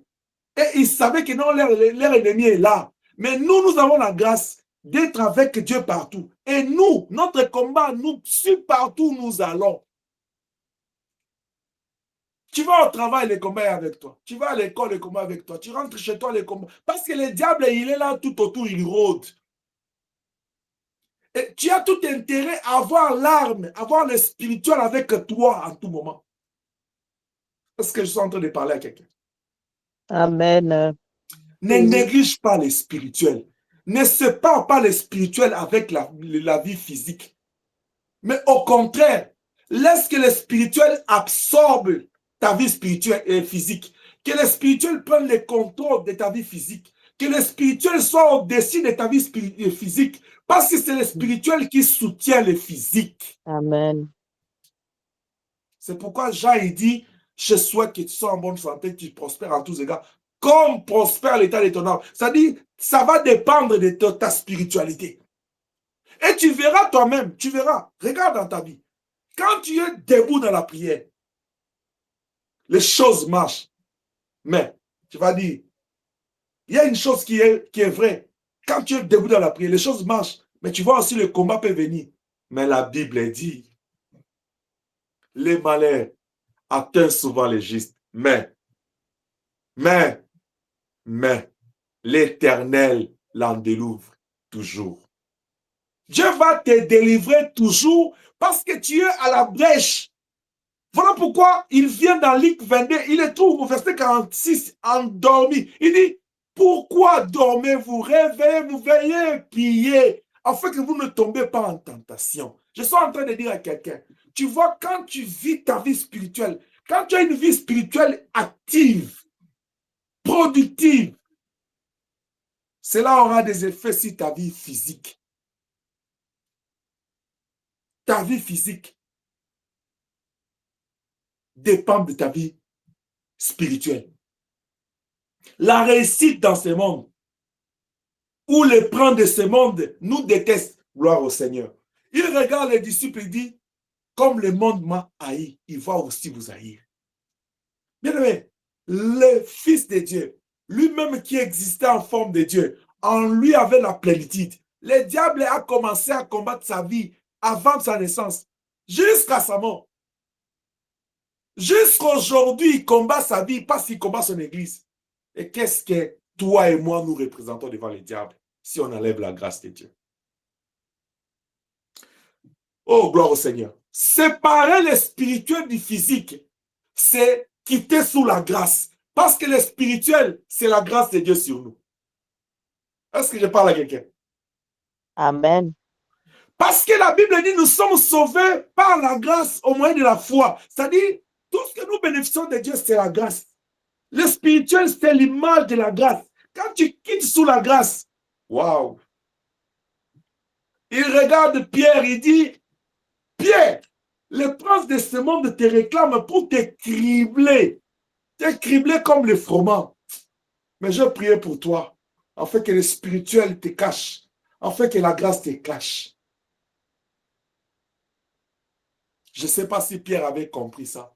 Et ils savaient que non, leur ennemi est là. Mais nous avons la grâce d'être avec Dieu partout. Et nous, notre combat, nous, partout où nous allons. Tu vas au travail, le combat est avec toi. Tu vas à l'école, le combat est avec toi. Tu rentres chez toi, le combat. Parce que le diable, il est là tout autour, il rôde. Et tu as tout intérêt à avoir l'arme, avoir le spirituel avec toi en tout moment. Est-ce que je suis en train de parler à quelqu'un?
Amen.
Ne néglige pas le spirituel. Ne sépare pas le spirituel avec la vie physique. Mais au contraire, laisse que le spirituel absorbe ta vie spirituelle et physique. Que le spirituel prenne le contrôle de ta vie physique. Que le spirituel soit au-dessus de ta vie physique. Parce que c'est le spirituel qui soutient le physique.
Amen.
C'est pourquoi Jean il dit, je souhaite que tu sois en bonne santé, que tu prospères en tous égards, comme prospère l'état de ton âme. C'est-à-dire, ça va dépendre de ta spiritualité. Et tu verras toi-même, tu verras, regarde dans ta vie. Quand tu es debout dans la prière, les choses marchent. Mais, tu vas dire, il y a une chose qui est vraie. Quand tu es debout dans la prière, les choses marchent. Mais tu vois aussi, le combat peut venir. Mais la Bible dit, les malheurs atteignent souvent les justes. Mais, l'Éternel l'en délivre toujours. Dieu va te délivrer toujours parce que tu es à la brèche. Voilà pourquoi il vient dans Luc 22, il est trouve au verset 46, endormi. Il dit, pourquoi dormez-vous? Réveillez-vous, veillez, priez, afin que vous ne tombez pas en tentation. Je suis en train de dire à quelqu'un, tu vois, quand tu vis ta vie spirituelle, quand tu as une vie spirituelle active, productive, cela aura des effets sur ta vie physique. Ta vie physique dépend de ta vie spirituelle. La réussite dans ce monde, ou les princes de ce monde, nous détestent. Gloire au Seigneur. Il regarde les disciples et dit, comme le monde m'a haï, il va aussi vous haïr. Bien aimé, le Fils de Dieu, lui-même qui existait en forme de Dieu, en lui avait la plénitude. Le diable a commencé à combattre sa vie avant sa naissance, jusqu'à sa mort. Jusqu'à aujourd'hui, il combat sa vie parce qu'il combat son église. Et qu'est-ce que toi et moi nous représentons devant le diable si on enlève la grâce de Dieu? Oh, gloire au Seigneur. Séparer le spirituel du physique, c'est quitter sous la grâce. Parce que le spirituel, c'est la grâce de Dieu sur nous. Est-ce que je parle à quelqu'un?
Amen.
Parce que la Bible dit nous sommes sauvés par la grâce au moyen de la foi. C'est-à-dire, tout ce que nous bénéficions de Dieu, c'est la grâce. Le spirituel, c'est l'image de la grâce. Quand tu quittes sous la grâce, waouh! Il regarde Pierre, il dit, Pierre, le prince de ce monde te réclame pour te cribler. Te cribler comme le froment. Mais je prie pour toi, afin que le spirituel te cache, afin que la grâce te cache. Je ne sais pas si Pierre avait compris ça.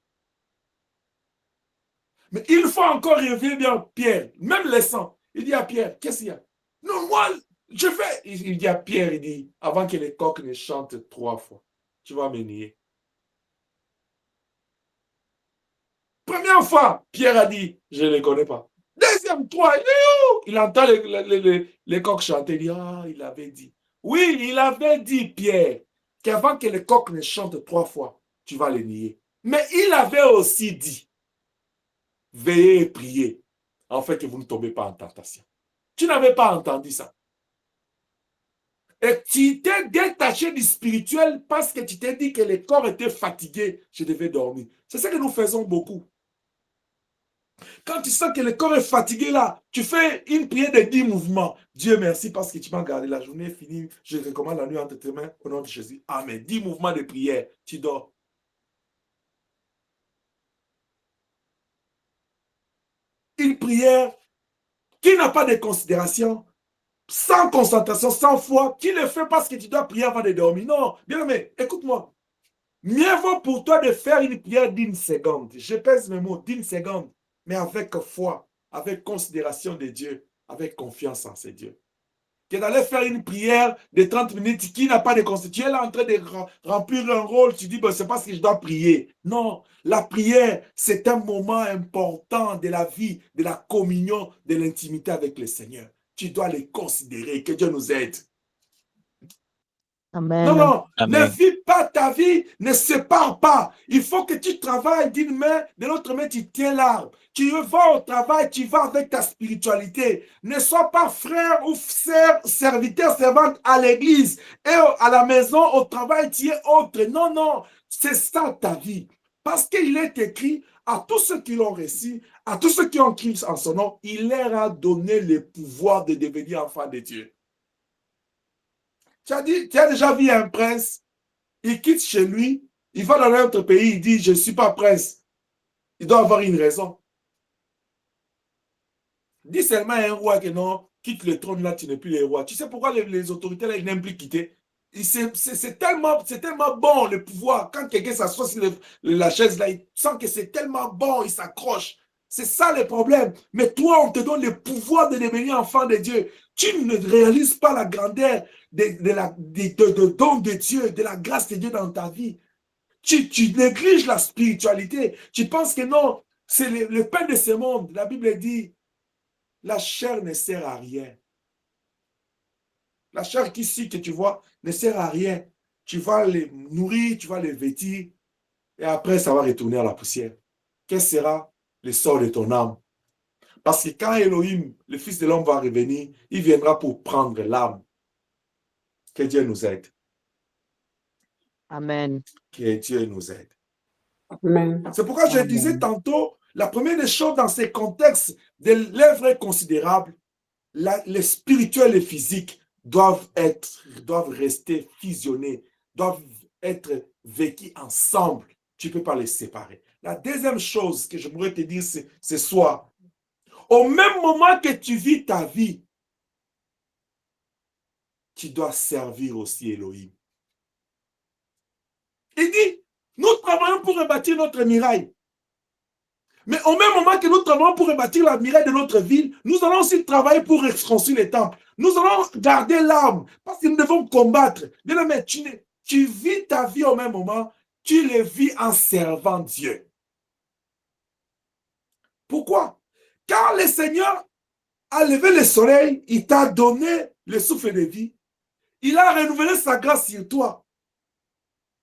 Mais il faut encore revenir bien Pierre, même laissant. Il dit à Pierre, qu'est-ce qu'il y a? Non, moi, je vais. Il dit à Pierre, il dit, avant que les coqs ne chantent 3 fois, tu vas me nier. Première fois, Pierre a dit, je ne les connais pas. Deuxième, 3, il est où? Il entend les coqs chanter. Il dit, ah, il avait dit. Oui, il avait dit, Pierre, qu'avant que les coqs ne chantent 3 fois, tu vas les nier. Mais il avait aussi dit, veillez et priez, afin que vous ne tombez pas en tentation. Tu n'avais pas entendu ça. Et tu t'es détaché du spirituel parce que tu t'es dit que le corps était fatigué, je devais dormir. C'est ce que nous faisons beaucoup. Quand tu sens que le corps est fatigué là, tu fais une prière de 10 mouvements. Dieu merci parce que tu m'as gardé, la journée est finie, je recommande la nuit entre tes mains au nom de Jésus. Amen. 10 mouvements de prière, tu dors. Une prière qui n'a pas de considération, sans concentration, sans foi, qui le fait parce que tu dois prier avant de dormir. Non, bien aimé, écoute-moi. Mieux vaut pour toi de faire une prière d'1 seconde. Je pèse mes mots, d'1 seconde, mais avec foi, avec considération de Dieu, avec confiance en ces dieux. que d'aller faire une prière de 30 minutes qui n'a pas de conséquences. Tu es là en train de remplir un rôle, tu dis, bon, c'est parce que je dois prier. Non, la prière, c'est un moment important de la vie, de la communion, de l'intimité avec le Seigneur. Tu dois les considérer, que Dieu nous aide.
Amen.
Non, non, ne
Amen.
vis pas ta vie, ne sépare pas. Il faut que tu travailles d'une main, de l'autre main, tu tiens l'arbre. Tu vas au travail, tu vas avec ta spiritualité. Ne sois pas frère ou sœur, serviteur, servante à l'église. Et à la maison, au travail, tu es autre. Non, non, c'est ça ta vie. Parce qu'il est écrit à tous ceux qui l'ont reçu, à tous ceux qui ont Christ en son nom, il leur a donné le pouvoir de devenir enfants de Dieu. Tu as déjà vu un prince, il quitte chez lui, il va dans un autre pays, il dit, je ne suis pas prince. Il doit avoir une raison. Dis seulement à un roi que non, quitte le trône là, tu n'es plus le roi. Tu sais pourquoi les autorités là, ils n'aiment plus quitter? C'est tellement bon le pouvoir. Quand quelqu'un s'assoit sur la chaise là, il sent que c'est tellement bon, il s'accroche. C'est ça le problème. Mais toi, on te donne le pouvoir de devenir enfant de Dieu. Tu ne réalises pas la grandeur de don de Dieu, de la grâce de Dieu dans ta vie. Tu négliges la spiritualité. Tu penses que non, c'est le pain de ce monde. La Bible dit, la chair ne sert à rien. La chair qu'ici, que tu vois, ne sert à rien. Tu vas les nourrir, tu vas les vêtir, et après, ça va retourner à la poussière. Quel sera le sort de ton âme? Parce que quand Elohim, le Fils de l'homme, va revenir, il viendra pour prendre l'âme. Que Dieu nous aide.
Amen.
Que Dieu nous aide.
Amen.
C'est pourquoi je
Amen.
disais tantôt, la première des choses dans ces contextes de l'œuvre considérable, les spirituels et physiques doivent rester fusionnés, doivent être vécus ensemble. Tu ne peux pas les séparer. La deuxième chose que je voudrais te dire ce soir, au même moment que tu vis ta vie, tu dois servir aussi Elohim. Il dit, nous travaillons pour rebâtir notre muraille. Mais au même moment que nous travaillons pour rebâtir la muraille de notre ville, nous allons aussi travailler pour reconstruire les temples. Nous allons garder l'arme parce que nous devons combattre. Bien, mais tu vis ta vie au même moment, tu le vis en servant Dieu. Pourquoi? Car le Seigneur a levé le soleil, il t'a donné le souffle de vie. Il a renouvelé sa grâce sur toi.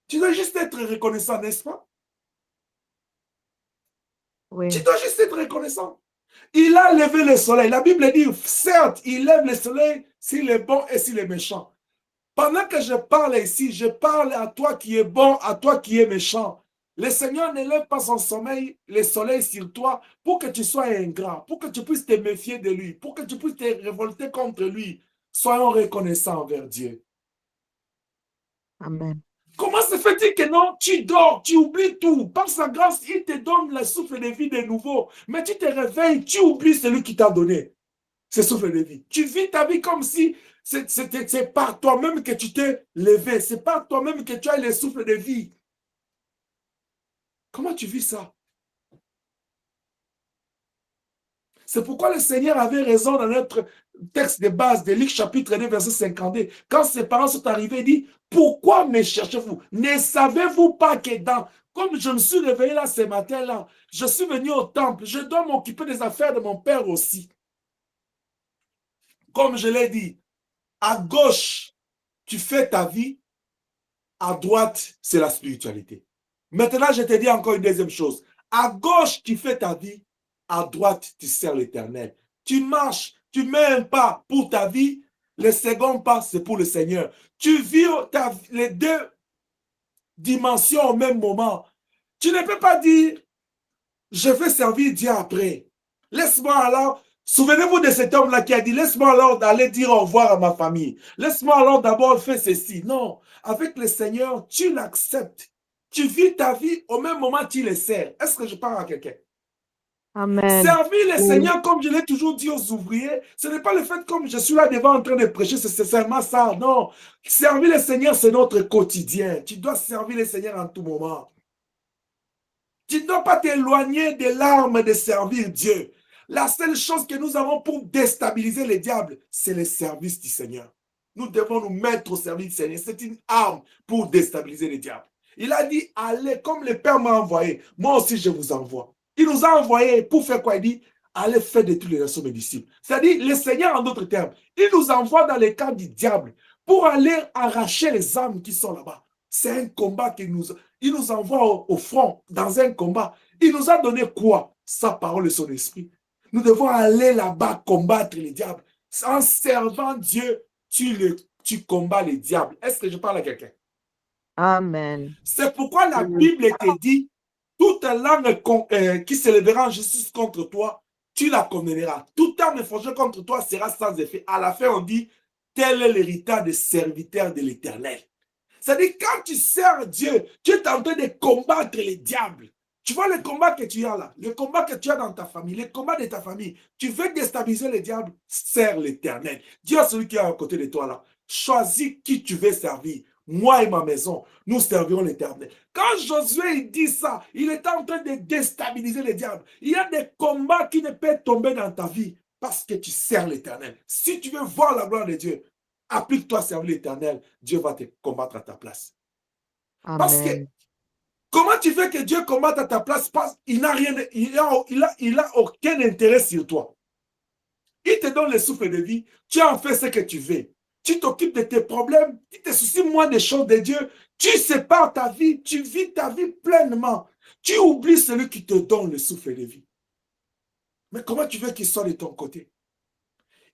Tu dois juste être reconnaissant, n'est-ce pas?
Oui.
Tu dois juste être reconnaissant. Il a levé le soleil. La Bible dit, certes, il lève le soleil s'il est bon et s'il est méchant. Pendant que je parle ici, je parle à toi qui es bon, à toi qui es méchant. Le Seigneur ne lève pas son sommeil, le soleil sur toi pour que tu sois ingrat, pour que tu puisses te méfier de lui, pour que tu puisses te révolter contre lui. Soyons reconnaissants envers Dieu.
Amen.
Comment se fait-il que non, tu dors, tu oublies tout. Par sa grâce, il te donne le souffle de vie de nouveau. Mais tu te réveilles, tu oublies celui qui t'a donné ce souffle de vie. Tu vis ta vie comme si c'est par toi-même que tu t'es levé. C'est par toi-même que tu as le souffle de vie. Comment tu vis ça? C'est pourquoi le Seigneur avait raison dans notre texte de base de Luc chapitre 2, verset 52. Quand ses parents sont arrivés, il dit, pourquoi me cherchez-vous? Ne savez-vous pas que comme je me suis réveillé là ce matin-là, je suis venu au temple, je dois m'occuper des affaires de mon père aussi. Comme je l'ai dit, à gauche, tu fais ta vie, à droite, c'est la spiritualité. Maintenant, je te dis encore une deuxième chose. À gauche, tu fais ta vie, à droite, tu sers l'Éternel. Tu marches, tu mets un pas pour ta vie, le second pas, c'est pour le Seigneur. Tu vis les deux dimensions au même moment. Tu ne peux pas dire, je vais servir Dieu après. Laisse-moi alors, souvenez-vous de cet homme-là qui a dit, laisse-moi alors d'aller dire au revoir à ma famille. Laisse-moi alors d'abord faire ceci. Non, avec le Seigneur, tu l'acceptes. Tu vis ta vie au même moment tu le sers. Est-ce que je parle à quelqu'un?
Amen.
Servir le Seigneur, comme je l'ai toujours dit aux ouvriers, ce n'est pas le fait comme je suis là devant en train de prêcher, c'est seulement ça. Non, servir le Seigneur, c'est notre quotidien. Tu dois servir le Seigneur en tout moment. Tu ne dois pas t'éloigner de l'arme de servir Dieu. La seule chose que nous avons pour déstabiliser les diables, c'est le service du Seigneur. Nous devons nous mettre au service du Seigneur. C'est une arme pour déstabiliser les diables. Il a dit, allez, comme le Père m'a envoyé, moi aussi je vous envoie. Il nous a envoyés pour faire quoi? Il dit, allez faire de toutes les nations mes disciples. C'est-à-dire, le Seigneur, en d'autres termes, il nous envoie dans les camps du diable pour aller arracher les âmes qui sont là-bas. C'est un combat qu'il nous envoie au front, dans un combat. Il nous a donné quoi? Sa parole et son esprit. Nous devons aller là-bas combattre les diables. En servant Dieu, tu combats les diables. Est-ce que je parle à quelqu'un?
Amen.
C'est pourquoi la Bible te dit, toute langue qui se lèvera en justice contre toi, tu la condamneras. Toute arme forgée contre toi sera sans effet. À la fin, on dit, tel est l'héritage des serviteurs de l'Éternel. C'est-à-dire, quand tu sers Dieu, tu es en train de combattre les diables. Tu vois le combat que tu as là, le combat que tu as dans ta famille, le combat de ta famille. Tu veux déstabiliser les diables, sers l'Éternel. Dis à celui qui est à côté de toi là, choisis qui tu veux servir. Moi et ma maison, nous servirons l'Éternel. Quand Josué dit ça, il est en train de déstabiliser les diables. Il y a des combats qui ne peuvent tomber dans ta vie parce que tu sers l'Éternel. Si tu veux voir la gloire de Dieu, applique-toi à servir l'Éternel. Dieu va te combattre à ta place.
Amen.
Parce que comment tu veux que Dieu combatte à ta place? Il n'a rien, il a aucun intérêt sur toi. Il te donne le souffle de vie. Tu en fais ce que tu veux. Tu t'occupes de tes problèmes. Tu te soucies moins des choses de Dieu. Tu sépares ta vie. Tu vis ta vie pleinement. Tu oublies celui qui te donne le souffle de vie. Mais comment tu veux qu'il soit de ton côté?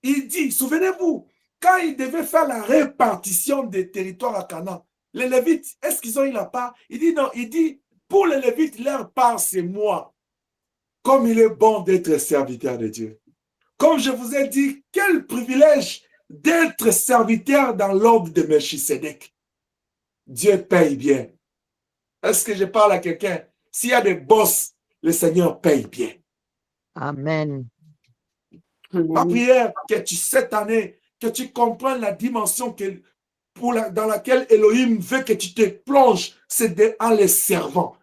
Il dit, souvenez-vous, quand il devait faire la répartition des territoires à Canaan, les Lévites, est-ce qu'ils ont eu la part? Il dit non, il dit, pour les Lévites, leur part, c'est moi. Comme il est bon d'être serviteur de Dieu. Comme je vous ai dit, quel privilège d'être serviteur dans l'ordre de Melchisedec. Dieu paye bien. Est-ce que je parle à quelqu'un? S'il y a des boss, le Seigneur paye bien.
Amen.
Ma prière, que cette année, que tu comprennes la dimension dans laquelle Elohim veut que tu te plonges, c'est en les servant.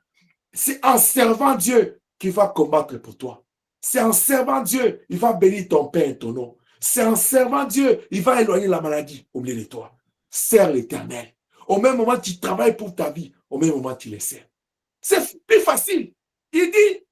C'est en servant Dieu qu'il va combattre pour toi. C'est en servant Dieu, il va bénir ton père et ton nom. C'est en servant Dieu, il va éloigner la maladie au milieu de toi. Sers l'Éternel. Au même moment, tu travailles pour ta vie. Au même moment, tu les sers. C'est plus facile. Il dit,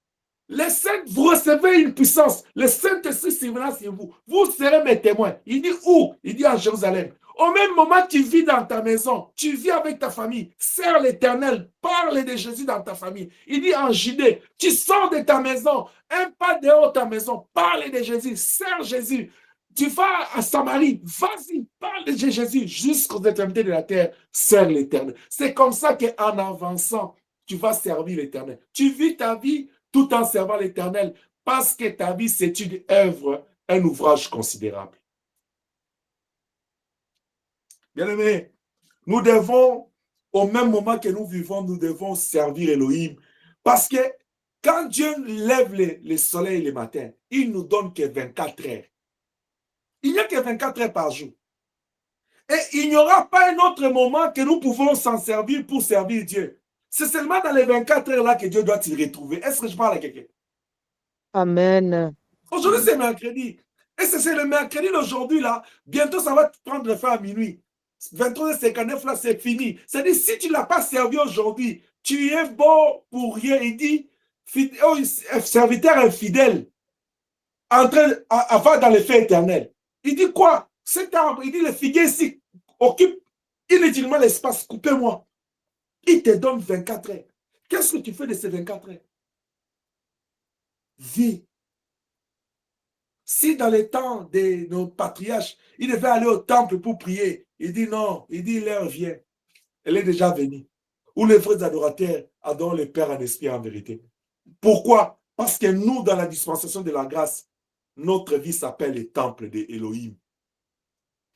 les saints, vous recevez une puissance. Le Saint-Esprit surviendra sur vous. Vous serez mes témoins. Il dit où? Il dit en Jérusalem. Au même moment, tu vis dans ta maison. Tu vis avec ta famille. Sers l'Éternel. Parle de Jésus dans ta famille. Il dit en Judée. Tu sors de ta maison. Un pas dehors de ta maison. Parle de Jésus. Sers Jésus. Tu vas à Samarie. Vas-y. Parle de Jésus jusqu'aux extrémités de la terre. Sers l'Éternel. C'est comme ça qu'en avançant, tu vas servir l'Éternel. Tu vis ta vie tout en servant l'Éternel, parce que ta vie, c'est une œuvre, un ouvrage considérable. Bien-aimés, nous devons, au même moment que nous vivons, nous devons servir Elohim, parce que quand Dieu lève le soleil le matin, il nous donne que 24 heures. Il n'y a que 24 heures par jour. Et il n'y aura pas un autre moment que nous pouvons s'en servir pour servir Dieu. C'est seulement dans les 24 heures-là que Dieu doit s'y retrouver. Est-ce que je parle à quelqu'un?
Amen.
Aujourd'hui, c'est mercredi. Et c'est le mercredi d'aujourd'hui, là. Bientôt, ça va prendre fin à minuit. 23h59, là, c'est fini. C'est-à-dire, si tu ne l'as pas servi aujourd'hui, tu es beau pour rien. Il dit, serviteur infidèle, va dans le feu éternel. Il dit quoi? Cet arbre, il dit, le figuier ici occupe inutilement l'espace. Coupez-moi. Il te donne 24 heures. Qu'est-ce que tu fais de ces 24 heures? Vis. Si dans les temps de nos patriarches, ils devaient aller au temple pour prier, il dit non, il dit l'heure vient. Elle est déjà venue. Où les vrais adorateurs adorent le Père en esprit et en vérité. Pourquoi? Parce que nous, dans la dispensation de la grâce, notre vie s'appelle le temple d'Élohim.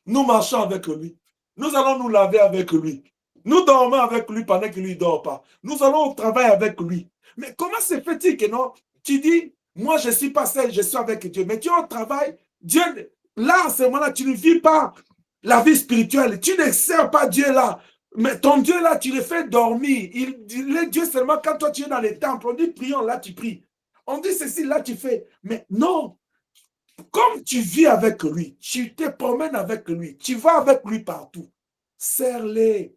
Nous marchons avec lui. Nous allons nous laver avec lui. Nous dormons avec lui pendant que lui ne dort pas. Nous allons au travail avec lui. Mais comment se fait-il que non? Tu dis, moi je ne suis pas seul, je suis avec Dieu. Mais tu es au travail, Dieu, là, à ce moment-là, tu ne vis pas la vie spirituelle. Tu ne sers pas Dieu là. Mais ton Dieu là, tu le fais dormir. Il est Dieu seulement quand toi tu es dans les temples. On dit prions, là tu pries. On dit ceci, là tu fais. Mais non, comme tu vis avec lui, tu te promènes avec lui, tu vas avec lui partout. Serre-les.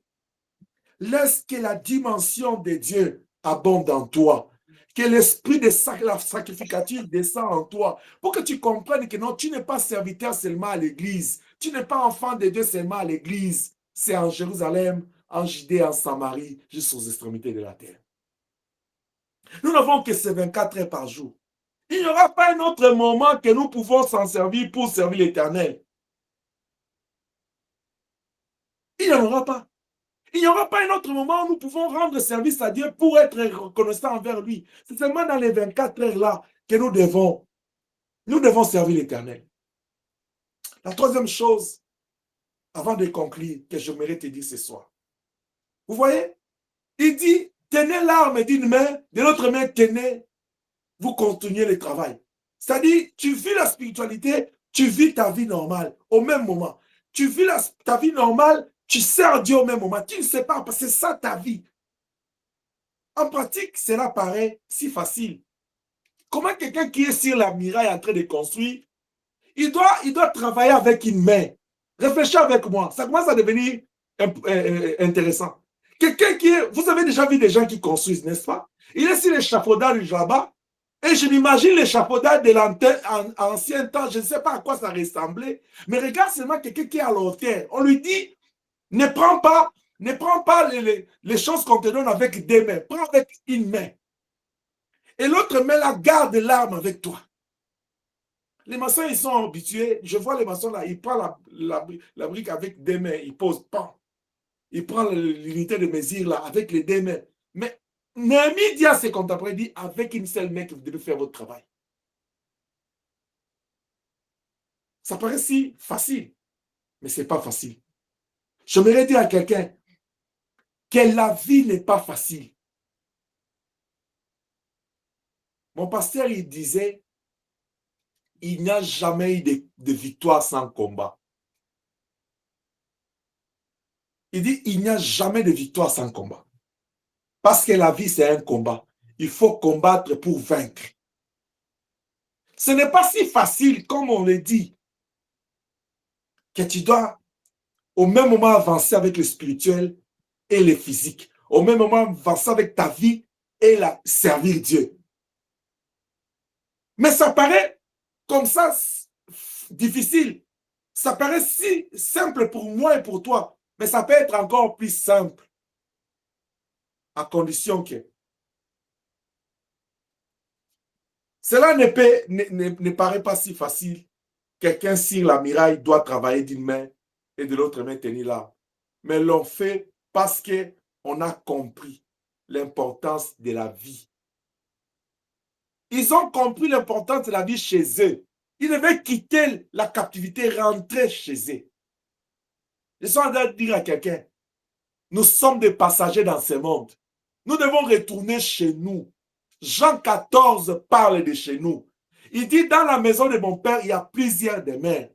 Laisse que la dimension de Dieu abonde en toi. Que l'esprit de sacrificatif descend en toi. Pour que tu comprennes que non, tu n'es pas serviteur seulement à l'église. Tu n'es pas enfant de Dieu seulement à l'église. C'est en Jérusalem, en Judée, en Samarie, jusqu'aux extrémités de la terre. Nous n'avons que ces 24 heures par jour. Il n'y aura pas un autre moment que nous pouvons s'en servir pour servir l'Éternel. Il n'y en aura pas. Il n'y aura pas un autre moment où nous pouvons rendre service à Dieu pour être reconnaissants envers lui. C'est seulement dans les 24 heures-là que nous devons servir l'Éternel. La troisième chose, avant de conclure, que j'aimerais te dire ce soir. Vous voyez, il dit, tenez l'arme d'une main, de l'autre main, tenez, vous continuez le travail. C'est-à-dire, tu vis la spiritualité, tu vis ta vie normale au même moment. Tu vis ta vie normale, tu sers Dieu au même moment. Tu ne sais pas, parce que c'est ça ta vie. En pratique, cela paraît si facile. Comment quelqu'un qui est sur la muraille en train de construire, il doit travailler avec une main. Réfléchis avec moi. Ça commence à devenir intéressant. Quelqu'un qui est... Vous avez déjà vu des gens qui construisent, n'est-ce pas? Il est sur l'échafaudage là-bas. Et je m'imagine l'échafaudage de l'ancien temps. Je ne sais pas à quoi ça ressemblait. Mais regarde seulement quelqu'un qui est à l'auteur. On lui dit, ne prends pas les choses qu'on te donne avec des mains. Prends avec une main. Et l'autre main, là, garde l'arme avec toi. Les maçons, ils sont habitués. Je vois les maçons là, ils prennent la brique avec des mains. Ils posent, pan. Ils prennent l'unité de mesure là, avec les deux mains. Mais Néhémie dit à ses contemporains, dit, avec une seule main que vous devez faire votre travail. Ça paraît si facile, mais ce n'est pas facile. J'aimerais dire à quelqu'un que la vie n'est pas facile. Mon pasteur, il disait, il n'y a jamais eu de victoire sans combat. Il dit, il n'y a jamais de victoire sans combat. Parce que la vie, c'est un combat. Il faut combattre pour vaincre. Ce n'est pas si facile, comme on le dit, que tu dois au même moment avancer avec le spirituel et le physique. Au même moment avancer avec ta vie et servir Dieu. Mais ça paraît comme ça difficile. Ça paraît si simple pour moi et pour toi. Mais ça peut être encore plus simple. À condition que cela ne paraît pas si facile. Quelqu'un sur la muraille doit travailler d'une main et de l'autre main tenir l'arme. Mais l'on fait parce qu'on a compris l'importance de la vie. Ils ont compris l'importance de la vie chez eux. Ils devaient quitter la captivité, rentrer chez eux. Je suis en train de dire à quelqu'un, nous sommes des passagers dans ce monde. Nous devons retourner chez nous. Jean 14 parle de chez nous. Il dit, dans la maison de mon père, il y a plusieurs demeures.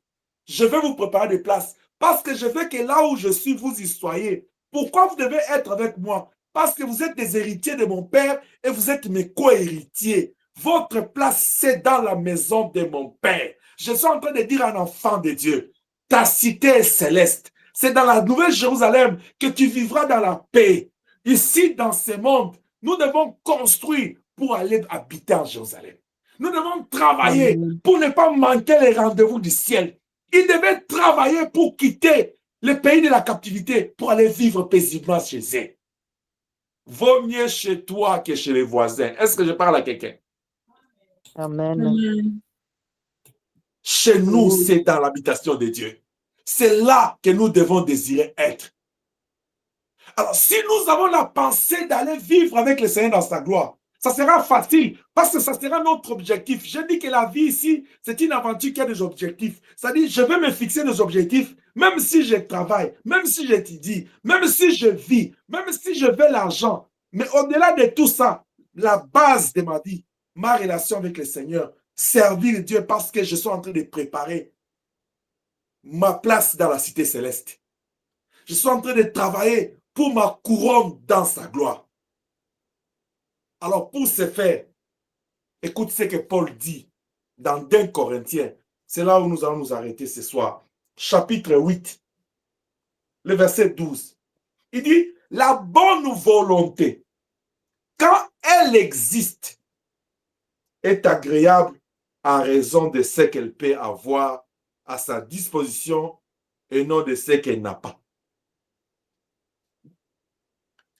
Je vais vous préparer des places parce que je veux que là où je suis, vous y soyez. Pourquoi vous devez être avec moi? Parce que vous êtes des héritiers de mon père et vous êtes mes co-héritiers. Votre place, c'est dans la maison de mon père. Je suis en train de dire à un enfant de Dieu, ta cité est céleste. C'est dans la Nouvelle Jérusalem que tu vivras dans la paix. Ici, dans ce monde, nous devons construire pour aller habiter en Jérusalem. Nous devons travailler pour ne pas manquer les rendez-vous du ciel. Ils devaient travailler pour quitter le pays de la captivité pour aller vivre paisiblement chez eux. Vaut mieux chez toi que chez les voisins. Est-ce que je parle à quelqu'un?
Amen.
Chez nous, c'est dans l'habitation de Dieu. C'est là que nous devons désirer être. Alors, si nous avons la pensée d'aller vivre avec le Seigneur dans sa gloire, ça sera facile parce que ça sera notre objectif. Je dis que la vie ici, c'est une aventure qui a des objectifs. C'est-à-dire, je vais me fixer des objectifs, même si je travaille, même si j'étudie, même si je vis, même si je veux l'argent. Mais au-delà de tout ça, la base de ma vie, ma relation avec le Seigneur, servir Dieu parce que je suis en train de préparer ma place dans la cité céleste. Je suis en train de travailler pour ma couronne dans sa gloire. Alors, pour ce faire, Écoute ce que Paul dit dans 2 Corinthiens. C'est là où nous allons nous arrêter ce soir. Chapitre 8, le verset 12. Il dit, la bonne volonté, quand elle existe, est agréable en raison de ce qu'elle peut avoir à sa disposition et non de ce qu'elle n'a pas.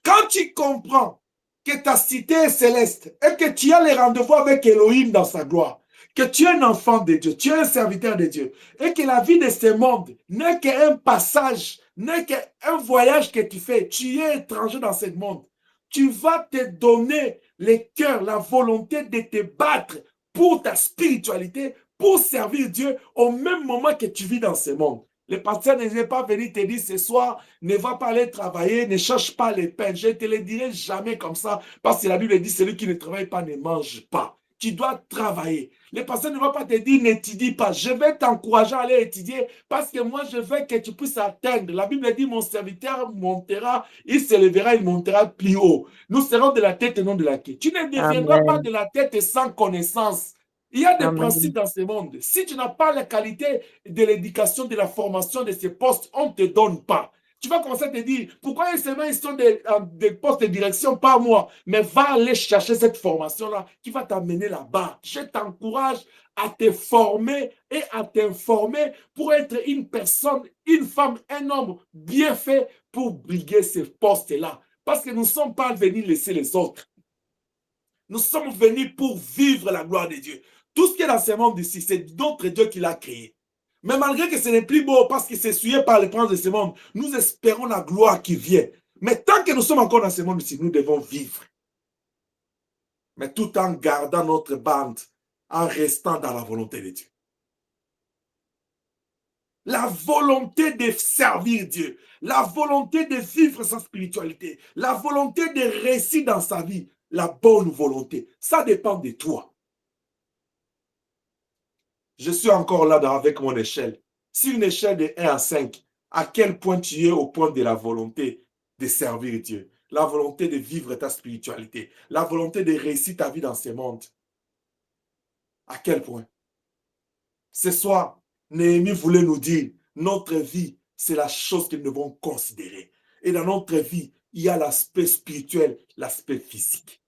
Quand tu comprends que ta cité est céleste et que tu as les rendez-vous avec Elohim dans sa gloire, que tu es un enfant de Dieu, tu es un serviteur de Dieu, et que la vie de ce monde n'est qu'un passage, n'est qu'un voyage que tu fais, tu es étranger dans ce monde, tu vas te donner le cœur, la volonté de te battre pour ta spiritualité, pour servir Dieu au même moment que tu vis dans ce monde. Le pasteur n'est pas venu te dire ce soir, ne va pas aller travailler, ne cherche pas les peines. Je ne te le dirai jamais comme ça, parce que la Bible dit, celui qui ne travaille pas ne mange pas. Tu dois travailler. Le pasteur ne va pas te dire, n'étudie pas. Je vais t'encourager à aller étudier, parce que moi, je veux que tu puisses atteindre. La Bible dit, mon serviteur montera, il se lèvera, il montera plus haut. Nous serons de la tête et non de la queue. Tu ne deviendras pas de la tête sans connaissance. Il y a des principes dans ce monde. Si tu n'as pas la qualité de l'éducation, de la formation de ces postes, on ne te donne pas. Tu vas commencer à te dire, pourquoi ils sont des postes de direction, pas moi, mais va aller chercher cette formation-là qui va t'amener là-bas. Je t'encourage à te former et à t'informer pour être une personne, une femme, un homme bien fait pour briguer ces postes-là. Parce que nous ne sommes pas venus laisser les autres. Nous sommes venus pour vivre la gloire de Dieu. Tout ce qui est dans ce monde ici, c'est d'autres Dieu qui l'a créé. Mais malgré que ce n'est plus beau parce que c'est souillé par les princes de ce monde, nous espérons la gloire qui vient. Mais tant que nous sommes encore dans ce monde ici, nous devons vivre. Mais tout en gardant notre bande, en restant dans la volonté de Dieu. La volonté de servir Dieu, la volonté de vivre sa spiritualité, la volonté de réussir dans sa vie, la bonne volonté, ça dépend de toi. Je suis encore là avec mon échelle. Si une échelle de 1 à 5, à quel point tu es au point de la volonté de servir Dieu, la volonté de vivre ta spiritualité, la volonté de réussir ta vie dans ce monde? À quel point? Ce soir, Néhémie voulait nous dire, notre vie, c'est la chose que nous devons considérer. Et dans notre vie, il y a l'aspect spirituel, l'aspect physique.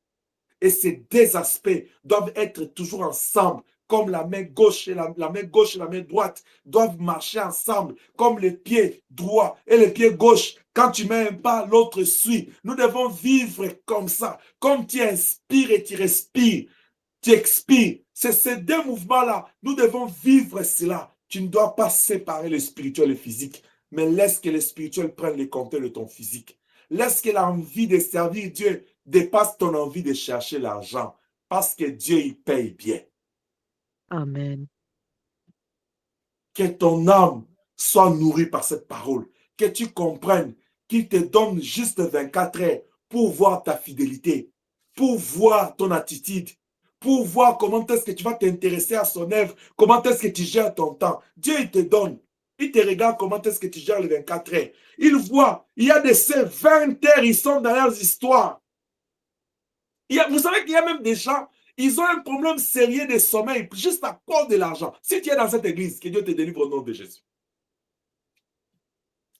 Et ces deux aspects doivent être toujours ensemble, comme la main gauche et la main droite doivent marcher ensemble, comme les pieds droits et les pieds gauches. Quand tu mets un pas, l'autre suit. Nous devons vivre comme ça, comme tu inspires et tu respires, tu expires. C'est ces deux mouvements-là. Nous devons vivre cela. Tu ne dois pas séparer le spirituel et le physique, mais laisse que le spirituel prenne le contrôle de ton physique. Laisse que l'envie de servir Dieu dépasse ton envie de chercher l'argent, parce que Dieu, il paye bien.
Amen.
Que ton âme soit nourrie par cette parole, que tu comprennes qu'il te donne juste 24 heures pour voir ta fidélité, pour voir ton attitude, pour voir comment est-ce que tu vas t'intéresser à son œuvre, comment est-ce que tu gères ton temps. Dieu, il te donne. Il te regarde comment est-ce que tu gères les 24 heures. Il voit, il y a de ces 20 heures, ils sont dans leurs histoires. Vous savez qu'il y a même des gens, ils ont un problème sérieux de sommeil juste à cause de l'argent. Si tu es dans cette église, que Dieu te délivre au nom de Jésus.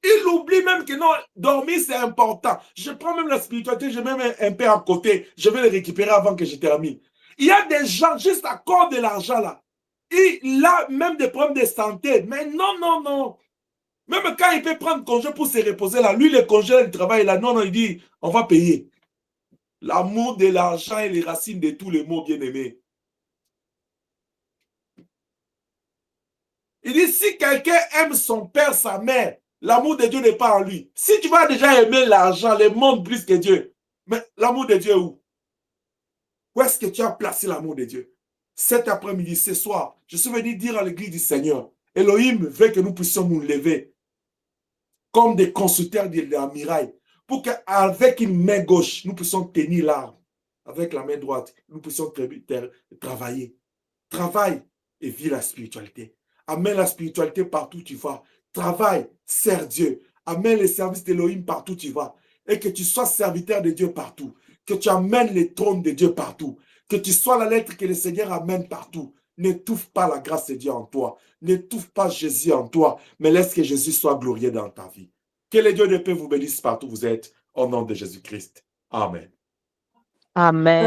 Il oublie même que non, dormir c'est important. Je prends même la spiritualité, je mets un peu à côté, je vais le récupérer avant que je termine. Il y a des gens juste à cause de l'argent là. Il a même des problèmes de santé. Mais non, non, non. Même quand il peut prendre congé pour se reposer là, lui le congé, le travail là, non, non, il dit, on va payer. L'amour de l'argent est les racines de tous les maux bien-aimés. Il dit, si quelqu'un aime son père, sa mère, l'amour de Dieu n'est pas en lui. Si tu vas déjà aimer l'argent, le monde plus que Dieu, mais l'amour de Dieu est où? Où est-ce que tu as placé l'amour de Dieu? Cet après-midi, ce soir, je suis venu dire à l'église du Seigneur, Elohim veut que nous puissions nous lever comme des constructeurs de la muraille, pour qu'avec une main gauche, nous puissions tenir l'arbre. Avec la main droite, nous puissions travailler. Travaille et vis la spiritualité. Amène la spiritualité partout où tu vas. Travaille, sers Dieu. Amène les services d'Elohim partout où tu vas. Et que tu sois serviteur de Dieu partout. Que tu amènes les trônes de Dieu partout. Que tu sois la lettre que le Seigneur amène partout. N'étouffe pas la grâce de Dieu en toi. N'étouffe pas Jésus en toi, mais laisse que Jésus soit glorieux dans ta vie. Que le Dieu de paix vous bénisse partout où vous êtes, au nom de Jésus-Christ. Amen.
Amen.